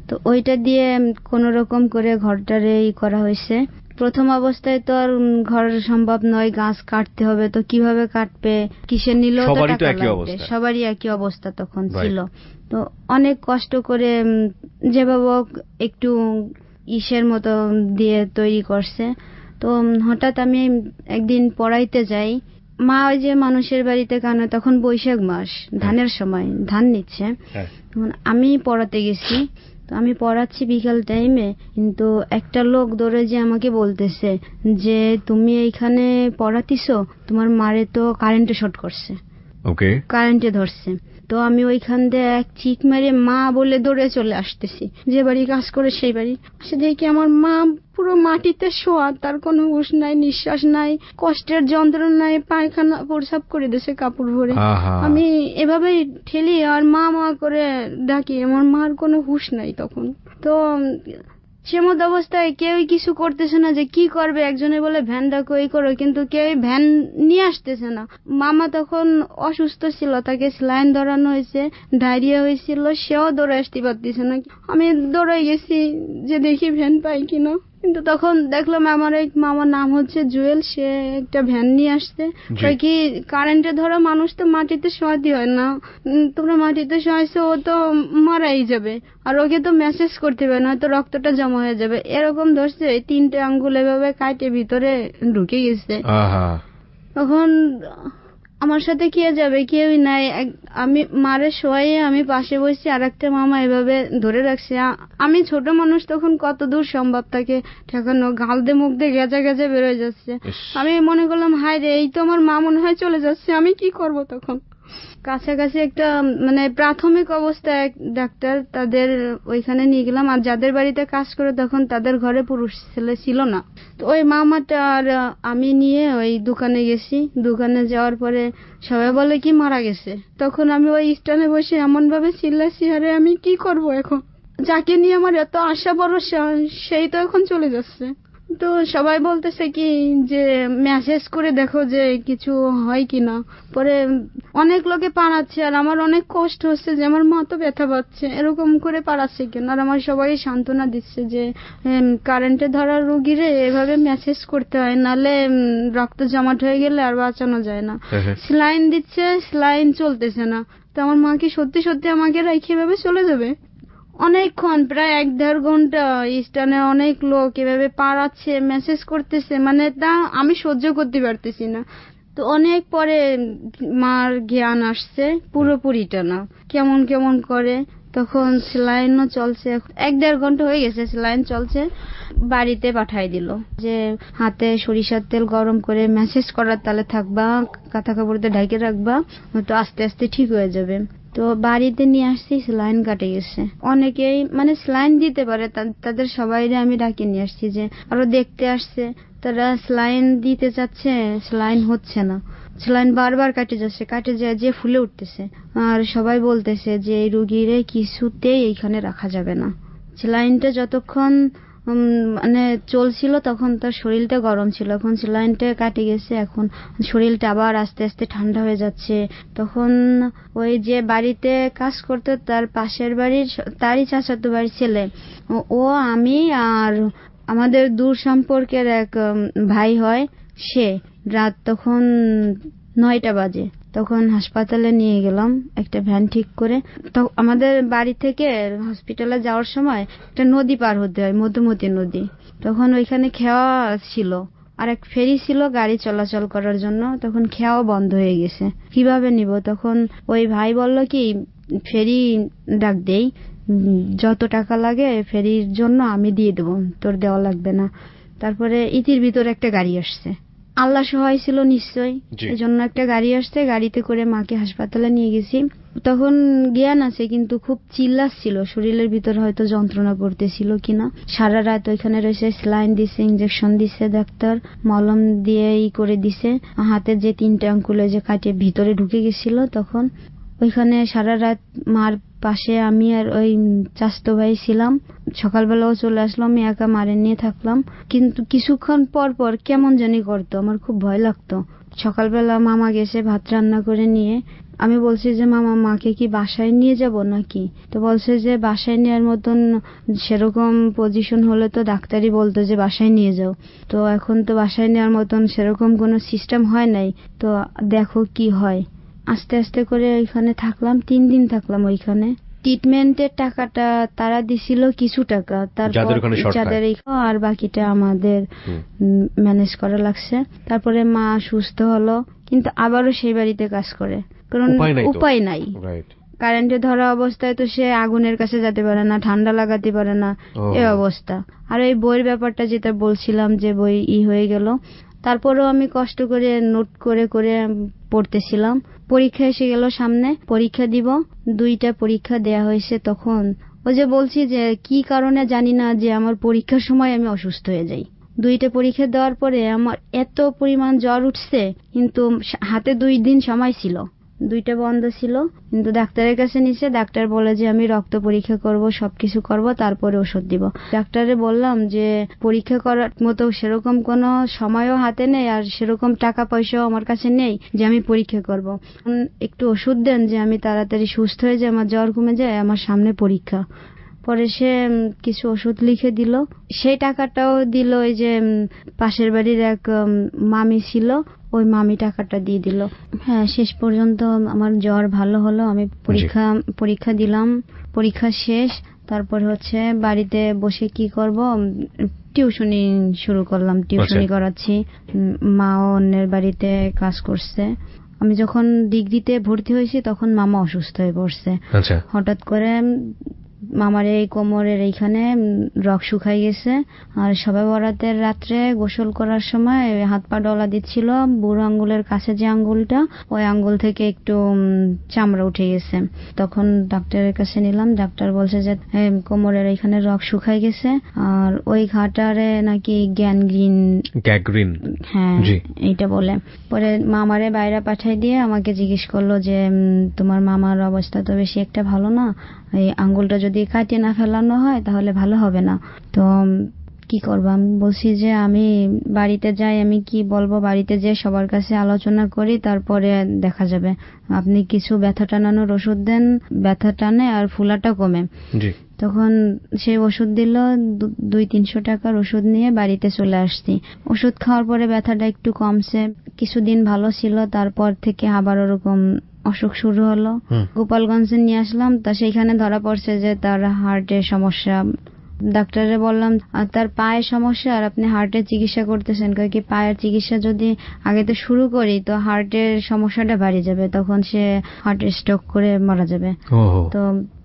তো ওইটা দিয়ে কোন রকম করে ঘরটারে করা হয়েছে। প্রথম অবস্থায় তো আর ঘর সম্ভব নয়, গাছ কাটতে হবে, তো কিভাবে কাটবে, কিসের নিলেও তো টাকা লাগবে, সবারই একই অবস্থা তখন ছিল। তো অনেক কষ্ট করে যেভাবে একটু ইসের মতো দিয়ে তৈরি করছে। তো হঠাৎ আমি একদিন পড়াইতে যাই, মা ওই যে মানুষের বাড়িতে কানে, তখন বৈশাখ মাস, ধানের সময়, ধান নিচ্ছে, আমি পড়াতে গেছি। তো আমি পড়াচ্ছি বিকাল টাইমে, কিন্তু একটা লোক ধরে যে আমাকে বলতেছে যে তুমি এইখানে পড়াতিছো, তোমার মারে তো কারেন্টে শর্ট করছে, কারেন্টে ধরছে। তো আমি ওইখান দিয়ে এক চিক মেরে মা বলে দৌড়ে চলে আসতেছি, যে বাড়ি কাজ করে সেই বাড়ি। সে দেখি আমার মা পুরো মাটিতে শোয়া, তার কোনো হুঁশ নাই, নিঃশ্বাস নাই, কষ্টের যন্ত্রণায় পায়খানা প্রসাব করে দিয়েছে কাপড় ভরে। আমি এভাবেই ঠেলি আর মা মা করে ডাকি, আমার মার কোনো হুঁশ নাই তখন। তো সেমত অবস্থায় কেউই কিছু করতেছে না, যে কি করবে, একজনে বলে ভ্যান ডাকো, এই করো, কিন্তু কেউ ভ্যান নিয়ে আসতেছে না। মামা তখন অসুস্থ ছিল, তাকে স্যালাইন ধরানো হয়েছে, ডায়রিয়া হয়েছিল, সেও দৌড়ে আসতে পারতেছে না। আমি দৌড়ে গেছি যে দেখি ভ্যান পাই কিনা, কিন্তু তখন দেখলাম আমার এক মামার নাম হচ্ছে জুয়েল, সে একটা ভ্যান নিয়ে আসছে। কি কারেন্টে ধরো মানুষ তো মাটিতে শোয়াতে হয় না, তোমরা মাটিতে শোয়াইছো, ও তো মারাই যাবে, আর ওকে তো মেসেজ করতে হবে, না তো রক্তটা জমা হয়ে যাবে, এরকম ধরছে। 3টে আঙ্গুল এভাবে কাটে ভিতরে ঢুকে গেছে। তখন আমার সাথে কে যাবে, কেউই নাই। আমি মারে শোয়াইয়ে আমি পাশে বসছি, আর একটা মামা এভাবে ধরে রাখছে। আমি ছোট মানুষ, তখন কত দূর সম্ভব তাকে ঠেকানো, গাল দিয়ে মুখ দিয়ে গেজা গেজা বেরোয় যাচ্ছে। আমি মনে করলাম হায় রে, এই তো আমার মা মনে হয় চলে যাচ্ছে, আমি কি করব। তখন কাছাকাছি একটা মানে প্রাথমিক অবস্থায় এক ডাক্তার, তাদের ওইখানে নিয়ে গেলাম। আর যাদের বাড়িতে কাজ করে তখন তাদের ঘরে পুরুষ ছেলে ছিল না, তো ওই মামাটা আর আমি নিয়ে ওই দোকানে গেছি। দোকানে যাওয়ার পরে সবাই বলে কি মারা গেছে। তখন আমি ওই স্ট্যান্ডে বসে এমন ভাবে চিল্লাছি, আরে আমি কি করব এখন, যাকে নিয়ে আমার এত আশা ভরসা, সেই তো এখন চলে যাচ্ছে। তো সবাই বলতেছে কি যে মেসেজ করে দেখো যে কিছু হয় কিনা। পরে অনেক লোকে পাড়াচ্ছে, আর আমার অনেক কষ্ট হচ্ছে যে আমার মা তো ব্যথা পাচ্ছে, এরকম করে পাড়াচ্ছে কেন। আর আমার সবাই সান্ত্বনা দিচ্ছে যে কারেন্টে ধরা রোগীরে এভাবে মেসেজ করতে হয়, নালে রক্ত জমাট হয়ে গেলে আর বাঁচানো যায় না। স্যালাইন দিচ্ছে, স্যালাইন চলতেছে না। তো আমার মা কি সত্যি সত্যি আমাকে রেখে এভাবে চলে যাবে? অনেকক্ষণ, প্রায় 1-1.5 ঘন্টা স্টানে অনেক লোক এভাবে পাড়াচ্ছে, মেসেজ করতেছে, মানে তা আমি সহ্য করতে পারতেছি না। তো অনেক পরে মার জ্ঞান আসছে, পুরোপুরিটা না, কেমন কেমন করে। তখন স্যালাইনও চলছে, 1-1.5 ঘন্টা হয়ে গেছে স্যালাইন চলছে। বাড়িতে পাঠাই দিল যে হাতে সরিষার তেল গরম করে মেসেজ করার তালে থাকবা, কাঁথা কাপড়তে ঢেকে রাখবা, তো আস্তে আস্তে ঠিক হয়ে যাবে। তো বাড়িতে নিয়ে আসছি, স্যালাইন কাটে গেছে। অনেকেই মানে স্যালাইন দিতে পারে, তাদের সবাইরে আমি ডাকে নিয়ে আসছি, যে আরো দেখতে আসছে, তারা স্যালাইন দিতে চাচ্ছে, স্যালাইন হচ্ছে না, স্যালাইন বারবার কাটে যাচ্ছে, কাটে যায় যে ফুলে উঠতেছে। আর সবাই বলতেছে যে এই রুগীরে কিছুতেই এইখানে রাখা যাবে না, স্যালাইনটা যতক্ষণ মানে চলছিল, তখন তার শরীরটা গরম ছিল, এখন স্যালাইনটা কাটে গেছে, এখন শরীরটা আবার আস্তে আস্তে ঠান্ডা হয়ে যাচ্ছে। তখন ওই যে বাড়িতে কাজ করতো তার পাশের বাড়ির তারই চাচাতো বাড়ির ছেলে, ও আমি আর আমাদের দূর সম্পর্কের এক ভাই হয়, সে রাত তখন 9টা বাজে, তখন হাসপাতালে নিয়ে গেলাম একটা ভ্যান ঠিক করে। তো আমাদের বাড়ি থেকে হসপিটালে যাওয়ার সময় একটা নদী পার হতে হয়, মধুমতি নদী। তখন ওইখানে খেওয়া ছিল আর এক ফেরি ছিল গাড়ি চলাচল করার জন্য, তখন খেওয়া বন্ধ হয়ে গেছে, কিভাবে নিব? তখন ওই ভাই বলল কি ফেরি ডাক দেই, যত টাকা লাগে ফেরির জন্য আমি দিয়ে দেবো, তোর দেওয়া লাগবে না। তারপরে ইতির ভিতরে একটা গাড়ি আসছে, আল্লাহ সহায় ছিল নিশ্চয়ই, এই জন্য একটা গাড়ি আসছে, গাড়িতে করে মাকে হাসপাতালে নিয়ে গেছি। তখন জ্ঞান আছে কিন্তু খুব চিল্লাচ্ছিল, শরীরের ভিতরে হয়তো যন্ত্রণা করতেছিল কিনা। সারা রাত ওইখানে রয়েছে, স্যালাইন দিছে, ইঞ্জেকশন দিছে ডাক্তার, মলম দিয়ে করে দিছে। হাতের যে 3টে আঙ্গুলে যে কাটিয়ে ভিতরে ঢুকে গেছিল, তখন ওইখানে সারা রাত মার পাশে আমি আর ওই চাচতো ভাই ছিলাম। সকালবেলাও চলে আসলাম, আমি একা মারে নিয়ে থাকলাম। কিন্তু কিছুক্ষণ পর পর কেমন জানি করতো, আমার খুব ভয় লাগতো। সকালবেলা মামা গেছে ভাত রান্না করে নিয়ে, আমি বলছি যে মামা মাকে কি বাসায় নিয়ে যাব নাকি? তো বলছে যে বাসায় নেওয়ার মতন সেরকম পজিশন হলে তো ডাক্তারই বলতো যে বাসায় নিয়ে যাও, তো এখন তো বাসায় নেওয়ার মতন সেরকম কোনো সিস্টেম হয় নাই, তো দেখো কি হয়। আস্তে আস্তে করে ওইখানে থাকলাম, 3 দিন থাকলাম ওইখানে। ট্রিটমেন্টের টাকাটা তারা দিছিল কিছু টাকা, তারপর যাদের আর বাকিটা আমাদের ম্যানেজ করা লাগছে। তারপরে মা সুস্থ হলো, কিন্তু আবারও সেই বাড়িতে কাজ করে, কারণ উপায় নাই। কারেন্টে ধরা অবস্থায় তো সে আগুনের কাছে যেতে পারে না, ঠান্ডা লাগাতে পারে না, এই অবস্থা। আর এই বইয়ের ব্যাপারটা যেটা বলছিলাম যে বই হয়ে গেল, তারপরেও আমি কষ্ট করে নোট করে করে পড়তেছিলাম। পরীক্ষা এসে গেল সামনে, পরীক্ষা দিব, 2টা পরীক্ষা দেয়া হয়েছে। তখন ওই যে বলছি যে কি কারণে জানি না, যে আমার পরীক্ষার সময় আমি অসুস্থ হয়ে যাই। 2টা পরীক্ষা দেওয়ার পরে আমার এত পরিমাণ জ্বর উঠছে, কিন্তু হাতে 2 দিন সময় ছিল, 2টা বন্ধ ছিল, কিন্তু ডাক্তারের কাছে নিছে। ডাক্তার বলে যে আমি রক্ত পরীক্ষা করব, সবকিছু করব, তারপরে ওষুধ দিব। ডাক্তারে বললাম যে পরীক্ষা করার মতো সেরকম কোনো সময়ও হাতে নেই, আর সেরকম টাকা পয়সাও আমার কাছে নেই যে আমি পরীক্ষা করব, একটু ওষুধ দেন যে আমি তাড়াতাড়ি সুস্থ হয়ে যাই, আমার জ্বর কমে যায়, আমার সামনে পরীক্ষা। পরে সে কিছু ওষুধ লিখে দিল, সেই টাকাটাও দিল। ওই যে পাশের বাড়ির এক মামি ছিল, ওই মামি টাকাটা দিয়ে দিল। হ্যাঁ, শেষ পর্যন্ত আমার জ্বর ভালো হলো, আমি পরীক্ষা দিলাম, পরীক্ষা শেষ। তারপর হচ্ছে বাড়িতে বসে কি করব, টিউশনি শুরু করলাম, টিউশনি করাচ্ছি। মাও অন্যের বাড়িতে কাজ করছে। আমি যখন ডিগ্রিতে ভর্তি হয়েছি তখন মামা অসুস্থ হয়ে পড়ছে। হঠাৎ করে মামার এই কোমরের এইখানে রক শুকাই গেছে, আর সবে বরাতের রাত্রে গোসল করার সময় হাত পা ডলা দিচ্ছিল, বুড়ো আঙ্গুলের কাছে যে আঙ্গুলটা, ওই আঙ্গুল থেকে একটু চামড়া উঠে গেছে। তখন ডাক্তারের কাছে নিলাম, ডাক্তার বলছে যে কোমরের এইখানে রক শুকাই গেছে, আর ওই ঘাটারে নাকি গ্যাংগ্রিন, হ্যাঁ এইটা বলে। পরে মামারে বাইরে পাঠাই দিয়ে আমাকে জিজ্ঞেস করলো যে তোমার মামার অবস্থা তো বেশি একটা ভালো না, এই আঙ্গুলটা যদি কাটিয়ে না ফেলানো হয় তাহলে ভালো হবে না, তো কি করবো? আমি বলছি যে আমি বাড়িতে যাই, আমি কি বলবো, বাড়িতে যেয়ে সবার কাছে আলোচনা করি, তারপরে দেখা যাবে। আপনি কিছু ব্যথা টানানোর ওষুধ দেন, ব্যথা টানে আর ফুলাটা কমে। তখন সেই ওষুধ দিল, 200-300 টাকার ওষুধ নিয়ে বাড়িতে চলে আসছি। ওষুধ খাওয়ার পরে ব্যথাটা একটু কমছে, কিছুদিন ভালো ছিল, তারপর থেকে আবার ওরকম অসুখ শুরু হলো। গোপালগঞ্জে নিয়ে আসলাম, তা সেইখানে ধরা পড়ছে যে তার হার্টের সমস্যা। ডাক্তারে বললাম তার পায়ের সমস্যা, আর আপনি হার্টের চিকিৎসা করতেছেন, কি পায়ের চিকিৎসা যদি আগে তো শুরু করি তো হার্টের সমস্যাটা বাড়ে যাবে, তখন সে হার্টের স্ট্রোক করে মারা যাবে। তো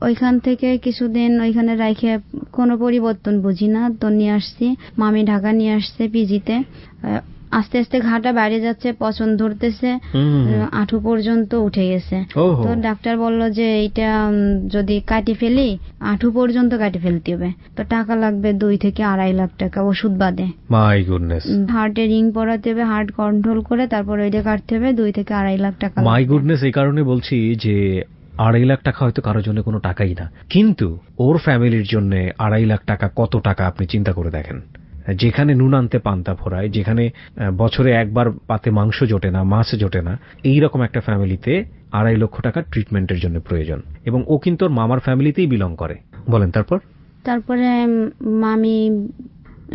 ওইখান থেকে কিছুদিন ওইখানে রাখে কোনো পরিবর্তন বুঝি না, তো নিয়ে আসছি। মামি ঢাকা নিয়ে আসছে পিজিতে। আস্তে আস্তে ঘাটা বাইরে যাচ্ছে, পচন ধরতেছে, আঁঠু পর্যন্ত উঠে গেছে। তো ডাক্তার বলল যে এইটা যদি কাটি ফেলি, আঁঠু পর্যন্ত কাটি ফেলতে হবে, তো টাকা লাগবে 2 থেকে 2.5 লাখ টাকা ওষুধ বাদে। My goodness. হার্টে রিং পরাতে হবে, হার্ট কন্ট্রোল করে তারপর ওইটা কাটতে হবে, 2 থেকে 2.5 লাখ টাকা। My goodness. এই কারণে বলছি যে 2.5 লাখ টাকা হয়তো কারোর জন্য কোনো টাকাই না, কিন্তু ওর ফ্যামিলির জন্য 2.5 লাখ টাকা কত টাকা আপনি চিন্তা করে দেখেন। যেখানে নুন আনতে পান্তা ফোরায়, যেখানে বছরে একবার পাতে মাংস জোটে না, মাছ জোটে না, এইরকম একটা ফ্যামিলিতে 2.5 লক্ষ টাকা ট্রিটমেন্টের জন্য প্রয়োজন। এবং ও কিন্তু ওর মামার ফ্যামিলিতেই বিলং করে। বলেন তারপরে মামি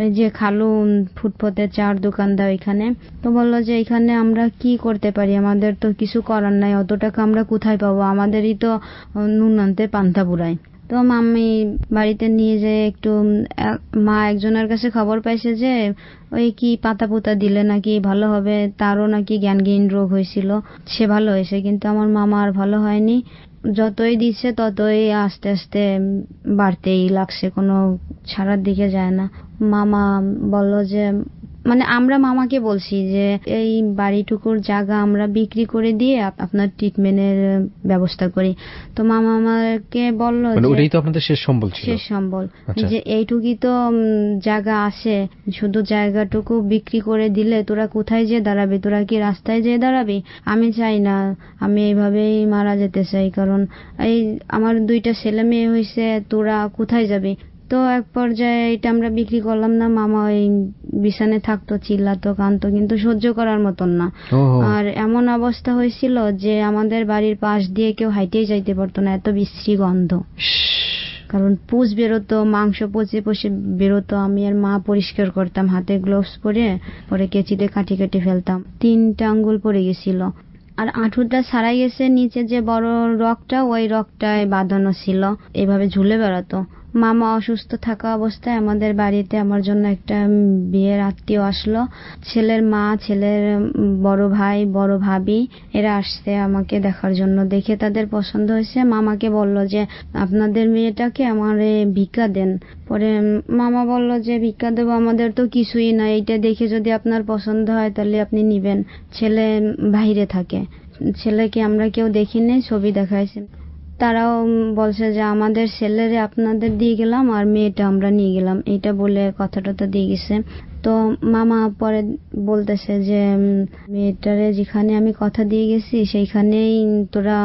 এই যে খালু ফুটপাতে চার দোকান দেয় এখানে, তো বললো যে এখানে আমরা কি করতে পারি, আমাদের তো কিছু করার নাই, অত টাকা আমরা কোথায় পাবো, আমাদেরই তো নুন আনতে পান্তা পুরাই। তো মাম্মি বাড়িতে নিয়ে যেয়ে একটু মা একজনের কাছে খবর পাইছে যে ওই কি পাতা পুতা দিলে নাকি ভালো হবে, তারও নাকি জ্ঞানহীন রোগ হয়েছিল, সে ভালো হয়েছে, কিন্তু আমার মামা আর ভালো হয়নি। যতই দিচ্ছে ততই আস্তে আস্তে বাড়তেই লাগছে, কোনো ছাড়ার দিকে যায় না। মামা বলল যে মানে আমরা মামাকে বলছি যে এই বাড়িটুকুর জায়গা আমরা বিক্রি করে দিয়ে আপনার ট্রিটমেন্টের ব্যবস্থা করি। তো মামা আমাকে বলল যে ওটাই তো আপনাদের শেষ সম্বল ছিল। শেষ সম্বল যে এইটুকুই তো জায়গা আছে, শুধু জায়গাটুকু বিক্রি করে দিলে তোরা কোথায় যে দাঁড়াবি, তোরা কি রাস্তায় যেয়ে দাঁড়াবি? আমি চাই না, আমি এইভাবেই মারা যেতে চাই, কারণ এই আমার 2টা ছেলে মেয়ে হয়েছে, তোরা কোথায় যাবি? তো এক পর্যায়ে এটা আমরা বিক্রি করলাম না। মামা ওই বিছানে থাকতো, চিল্লাতো, কাঁদতো, কিন্তু সহ্য করার মতন না। আর এমন অবস্থা হয়েছিল যে আমাদের বাড়ির পাশ দিয়ে কেউ হাইটেই যাইতে পারতো না, এত বিশ্রী গন্ধ। কারণ পুষ বেরোতো, মাংস পচে পচে বেরোতো। আমি আর মা পরিষ্কার করতাম, হাতে গ্লোভস পরে কেচিতে কাটি কাটি ফেলতাম। 3টা আঙ্গুল পড়ে গেছিল, আর আঁঠুটা ছাড়াই গেছে, নিচে যে বড় রগটা ওই রগটায় বাঁধানো ছিল, এভাবে ঝুলে বেড়াতো। মামা অসুস্থ থাকা অবস্থায় আমাদের বাড়িতে আমার জন্য একটা বিয়ের আত্মীয় আসলো, ছেলের মা, ছেলের বড় ভাই, বড় ভাবি, এরা আসছে আমাকে দেখার জন্য। দেখে তাদের পছন্দ হয়েছে, মামাকে বলল যে আপনাদের মেয়েটাকে আমারে ভিক্ষা দেন। পরে মামা বলল যে ভিক্ষা দেবো, আমাদের তো কিছুই না, এইটা দেখে যদি আপনার পছন্দ হয় তাহলে আপনি নিবেন। ছেলে বাইরে থাকে, ছেলেকে আমরা কেউ দেখিনি, ছবি দেখাইছে। তারাও বলছে যে আমাদের ছেলেরে আপনাদের দিয়ে গেলাম আর মেয়েটা আমরা নিয়ে গেলাম, এটা বলে কথাটা দিয়ে গেছে। তো মামা পরে বলতেছে যে মেয়েটারে যেখানে আমি কথা দিয়ে গেছি সেইখানেই তোরা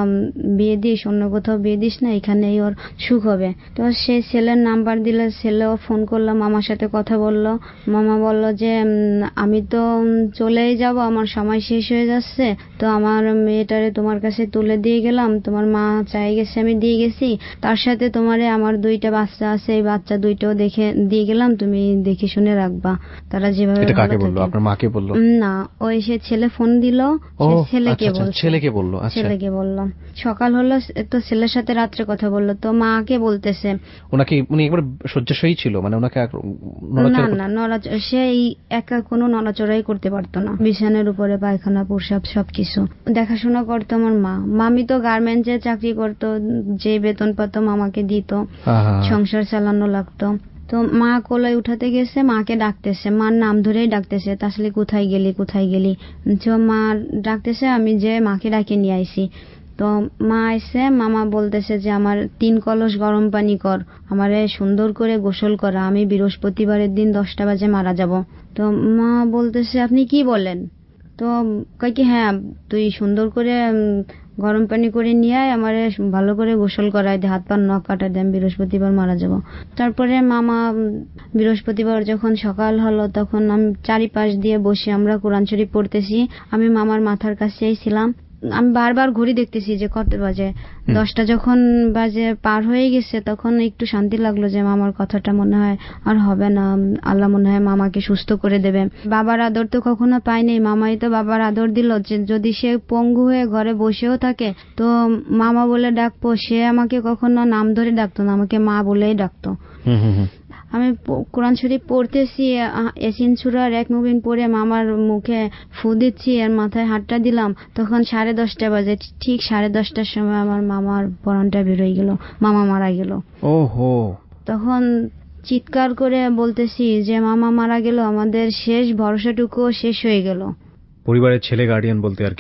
বিয়ে দিস, অন্য কোথাও বিয়ে দিস না, এখানেই ওর সুখ হবে। তো সে ছেলের নাম্বার দিলে, ছেলেও ফোন করলো, মামার সাথে কথা বললো। মামা বলল যে আমি তো চলেই যাব, আমার সময় শেষ হয়ে যাচ্ছে, তো আমার মেয়েটারে তোমার কাছে তুলে দিয়ে গেলাম, তোমার মা চাই গেছে আমি দিয়ে গেছি, তার সাথে তোমারে আমার 2টা বাচ্চা আছে, এই বাচ্চা 2টাও দেখে দিয়ে গেলাম, তুমি দেখে শুনে রাখবা। তারা যেভাবে আপনার মাকে বললো না, ওই সে ছেলে ফোন দিল, ছেলেকে বললো। সকাল হলো তো ছেলের সাথে রাত্রে কথা বললো, তো মাকে বলতেছে ওনাকে, উনি একবার শয্যাশায়ী ছিল, মানে ওনাকে না সেই একা কোনো নড়াচড়াই করতে পারতো না, বিছানার উপরে পায়খানা প্রসাব সবকিছু দেখাশোনা করতো আমার মা। মামি তো গার্মেন্টসে চাকরি করতো, যে বেতন পেত মামাকে দিত, সংসার চালানো লাগতো। তো মা কোলে উঠাতে গেছে, মাকে ডাকতেছে, মার নাম ধরেই ডাকতেছে, তাহলে কোথায় গেলি। তো মা ডাকতেছে, আমি যে মাকে ডাকে নিয়ে আইছি। তো মা আইসে, মামা বলতেছে যে আমার 3 কলস গরম পানি কর, আমারে সুন্দর করে গোসল করা, আমি বৃহস্পতিবারের দিন 10টা বাজে মারা যাব। তো মা বলতেছে আপনি কি বলেন? তো কয় কি হ্যাঁ, তুই সুন্দর করে গরম পানি করে নিয়ে আয়, আমারে ভালো করে গোসল করায় দে, হাত পা নখ কাটা দে, আমি বৃহস্পতিবার মারা যাব। তারপরে মামা বৃহস্পতিবার যখন সকাল হলো, তখন আমি চারিপাশ দিয়ে বসে আমরা কোরআন শরীফ পড়তেছি, আমি মামার মাথার কাছেই ছিলাম। আমি বারবার ঘড়ি দেখতেছি যে কত বাজে। 10টা যখন বাজে পার হয়ে গেছে, তখন একটু শান্তি লাগলো যে মামার কথাটা মনে হয় আর হবে না, আল্লাহ মনে হয় মামাকে সুস্থ করে দেবে। বাবার আদর তো কখনো পাইনি, মামাই তো বাবার আদর দিল, যে যদি সে পঙ্গু হয়ে ঘরে বসেও থাকে তো মামা বলে ডাকবো, সে আমাকে কখনো নাম ধরে ডাকতো না, আমাকে মা বলেই ডাকতো। আমি কোরআন শরীফ পড়তেছি, ইয়াসিন সূরার 1 মুবিন পড়ে মামার মুখে ফু দিচ্ছি আর মাথায় হাতটা দিলাম, তখন 10:30 বাজে। ঠিক 10:30টার সময় আমার মামার পরানটা বেরোয় গেল, মামা মারা গেল। ওহো! তখন চিৎকার করে বলতেছি যে মামা মারা গেল, আমাদের শেষ ভরসাটুকু শেষ হয়ে গেল। পরিবারের ছেলে গার্ডিয়ান বলতে আর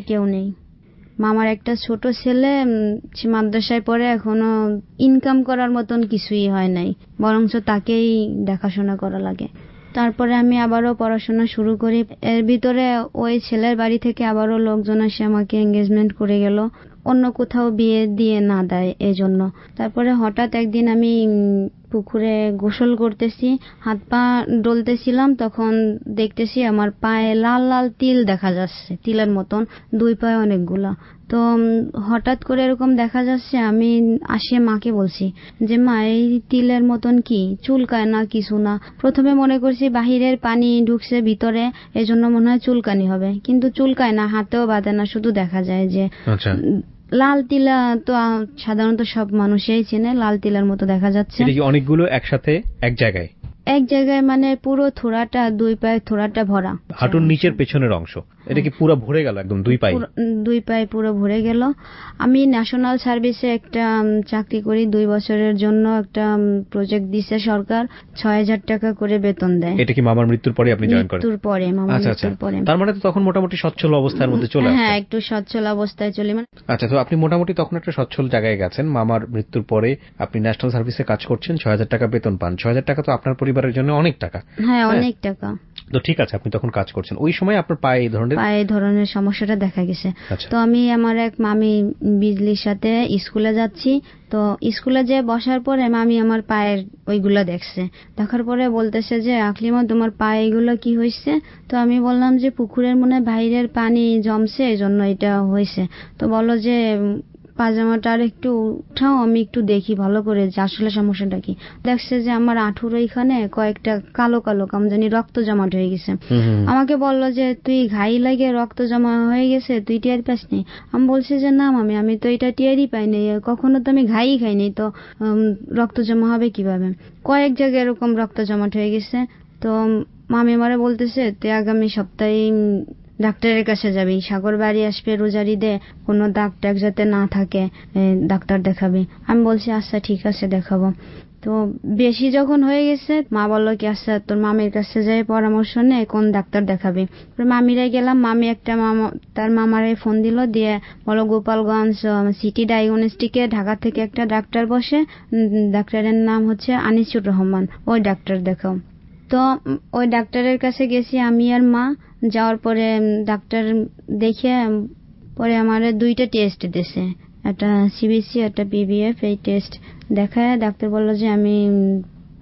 কেউ নেই। মামার একটা ছোট ছেলে মাদ্রাসায় পড়ে, এখনো ইনকাম করার মতন কিছুই হয় নাই, বরঞ্চ তাকেই দেখাশোনা করা লাগে। তারপরে আমি আবারও পড়াশোনা শুরু করি। এর ভিতরে ওই ছেলের বাড়ি থেকে আবারও লোকজন এসে আমাকে এঙ্গেজমেন্ট করে গেল। অন্য কোথাও বিয়ে দিয়ে না দেয় এই জন্য। তারপরে হঠাৎ একদিন আমি পুকুরে গোসল করতেছি, হাত পা ডলতেছিলাম, তখন দেখতেছি আমার পায়ে লাল লাল তিল দেখা যাচ্ছে, তিলের মতন, দুই পায়ে অনেকগুলা। তো হঠাৎ করে এরকম দেখা যাচ্ছে, আমি আসিয়ে মাকে বলছি যে মা এই তিলের মতন কি, চুলকায় না কিছু না। প্রথমে মনে করছি বাহিরের পানি ঢুকছে ভিতরে, এজন্য মনে হয় চুলকানি হবে, কিন্তু চুলকায় না, হাতেও বাঁধে না, শুধু দেখা যায় যে লাল তিলা। তো সাধারণত সব মানুষই চেনে, লাল তিলার মতো দেখা যাচ্ছে। এটা কি অনেকগুলো একসাথে এক জায়গায়? এক জায়গায়, মানে পুরো থোড়াটা, দুই পায়ে থোড়াটা ভরা, হাঁটুর নিচের পেছনের অংশ। এটা কি পুরো ভরে গেল একদম দুই পায়ে পুরো ভরে গেল। আমি ন্যাশনাল সার্ভিসে একটা চাকরি করি, 2 বছরের জন্য একটা প্রজেক্ট দিছে সরকার, 6,000 টাকা করে বেতন দেয়। এটা কি মামার মৃত্যুর পরে আপনি জয়েন করেন? মৃত্যুর পরে, মামার মৃত্যুর পরে। তার মানে তো তখন মোটামুটি সচ্ছল অবস্থার মধ্যে চলে আসছে। হ্যাঁ, একটু সচ্ছল অবস্থায় চলি। আচ্ছা, তো আপনি মোটামুটি তখন একটা সচ্ছল জায়গায় গেছেন। মামার মৃত্যুর পরে আপনি ন্যাশনাল সার্ভিসে কাজ করছেন, 6,000 টাকা বেতন পান। 6,000 টাকা তো আপনার পরিবারের জন্য অনেক টাকা। হ্যাঁ, অনেক টাকা। তো ঠিক আছে, আপনি তখন কাজ করছেন, ওই সময় আপনার পায়ে এই ধরনের সমস্যাটা দেখা গেছে। তো আমি আমার এক মামি বিজলির সাথে স্কুলে যাচ্ছি, তো স্কুলে যে বসার পরে মামি আমার পায়ের ওইগুলো দেখছে, দেখার পরে বলতেছে যে আকলিমা তোমার পায়ে এগুলো কি হয়েছে? তো আমি বললাম যে পুকুরের মনে বাইরের পানি জমছে, এই জন্য এটা হয়েছে। তো বলো যে পাজামাটা আর একটু উঠাও, আমি একটু দেখি ভালো করে যে আসলে সমস্যাটা কি। দেখছে যে আমার আঁঠুর ওইখানে কয়েকটা কালো কালো কামজানি রক্ত জমাট হয়ে গেছে। আমাকে বললো যে তুই ঘাই লাগে রক্ত জমা হয়ে গেছে, তুই টের পাসনি? আমি বলছি যে না মামি, আমি তো এটা টেরই পাইনি, কখনো তো আমি ঘাই খাইনি, তো রক্ত জমা হবে কিভাবে? কয়েক জায়গায় এরকম রক্ত জমাট হয়ে গেছে। তো মামি আমারে বলতেছে তুই আগামী সপ্তাহে ডাক্তারের কাছে যাবি, সাগর বাড়ি আসবে রোজারিদে, কোনো দাগ টাগ যাতে না থাকে, ডাক্তার দেখাবি। আমি বলছি আচ্ছা ঠিক আছে দেখাবো। তো বেশি যখন হয়ে গেছে মা বললো কি আচ্ছা তোর মামির কাছে যাই পরামর্শ নে কোন ডাক্তার দেখাবি। মামিরাই গেলাম, মামি একটা তার মামারে ফোন দিল, দিয়ে বলো গোপালগঞ্জ সিটি ডায়াগনস্টিকে ঢাকা থেকে একটা ডাক্তার বসে, ডাক্তারের নাম হচ্ছে আনিসুর রহমান, ওই ডাক্তার দেখাও। তো ওই ডাক্তারের কাছে গেছি আমি আর মা। যাওয়ার পরে ডাক্তার দেখে পরে আমার 2টা টেস্ট দিয়েছে, একটা সিবিসি একটা পিবিএফ। এই টেস্ট দেখায় ডাক্তার বললো যে আমি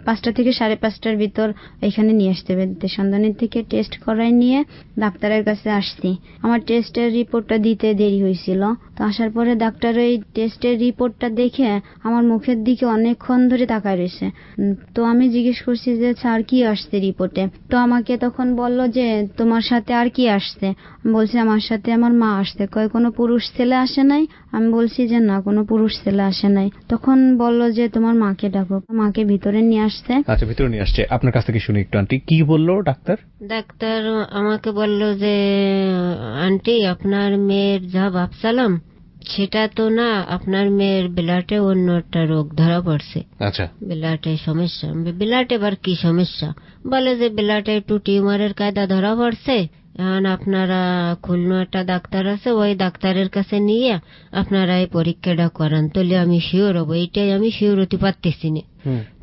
5টা থেকে 5:30টার ভিতর এখানে নিয়ে আসতে হবে। সন্ধানের থেকে টেস্ট করাই নিয়ে ডাক্তারের কাছে আসছি। আমার টেস্টের রিপোর্টটা দিতে দেরি হয়েছিল, তো আসার পরে ডাক্তার ওই টেস্টের রিপোর্টটা দেখে আমার মুখের দিকে অনেকক্ষণ ধরে তাকায় রয়েছে। তো আমি জিজ্ঞেস করছি যে স্যার কি আসছে রিপোর্টে? তো আমাকে তখন বলল যে তোমার সাথে আর কি আসছে? বলছি আমার সাথে আমার মা আসছে। কয় কোনো পুরুষ ছেলে আসে নাই? আমি বলছি যে না, কোনো পুরুষ ছেলে আসে নাই। তখন বলল যে তোমার মাকে ডাকো। মাকে ভিতরে নিয়ে আসছে। আচ্ছা, ভিতরে নিয়ে আসছে। আপনার কাছ থেকে শুনি একটু আন্টি, কি বললো ডাক্তার? ডাক্তার আমাকে বলল যে আন্টি আপনার মেয়ের যা ভাবছিলাম সেটা তো না, আপনার মেয়ের ব্লাডে অন্য একটা রোগ ধরা পড়ছে। আচ্ছা, ব্লাডে সমস্যা। ব্লাডে এবার কি সমস্যা? বলে যে ব্লাডে একটু টিউমারের কায়দা ধরা পড়ছে, এখন আপনারা খুলনা একটা ডাক্তার আছে, ওই ডাক্তারের কাছে নিয়ে আপনারা এই পরীক্ষাটা করান, তাহলে আমি শিওর হবো। এইটাই আমি শিওর হতে পারতেছি না।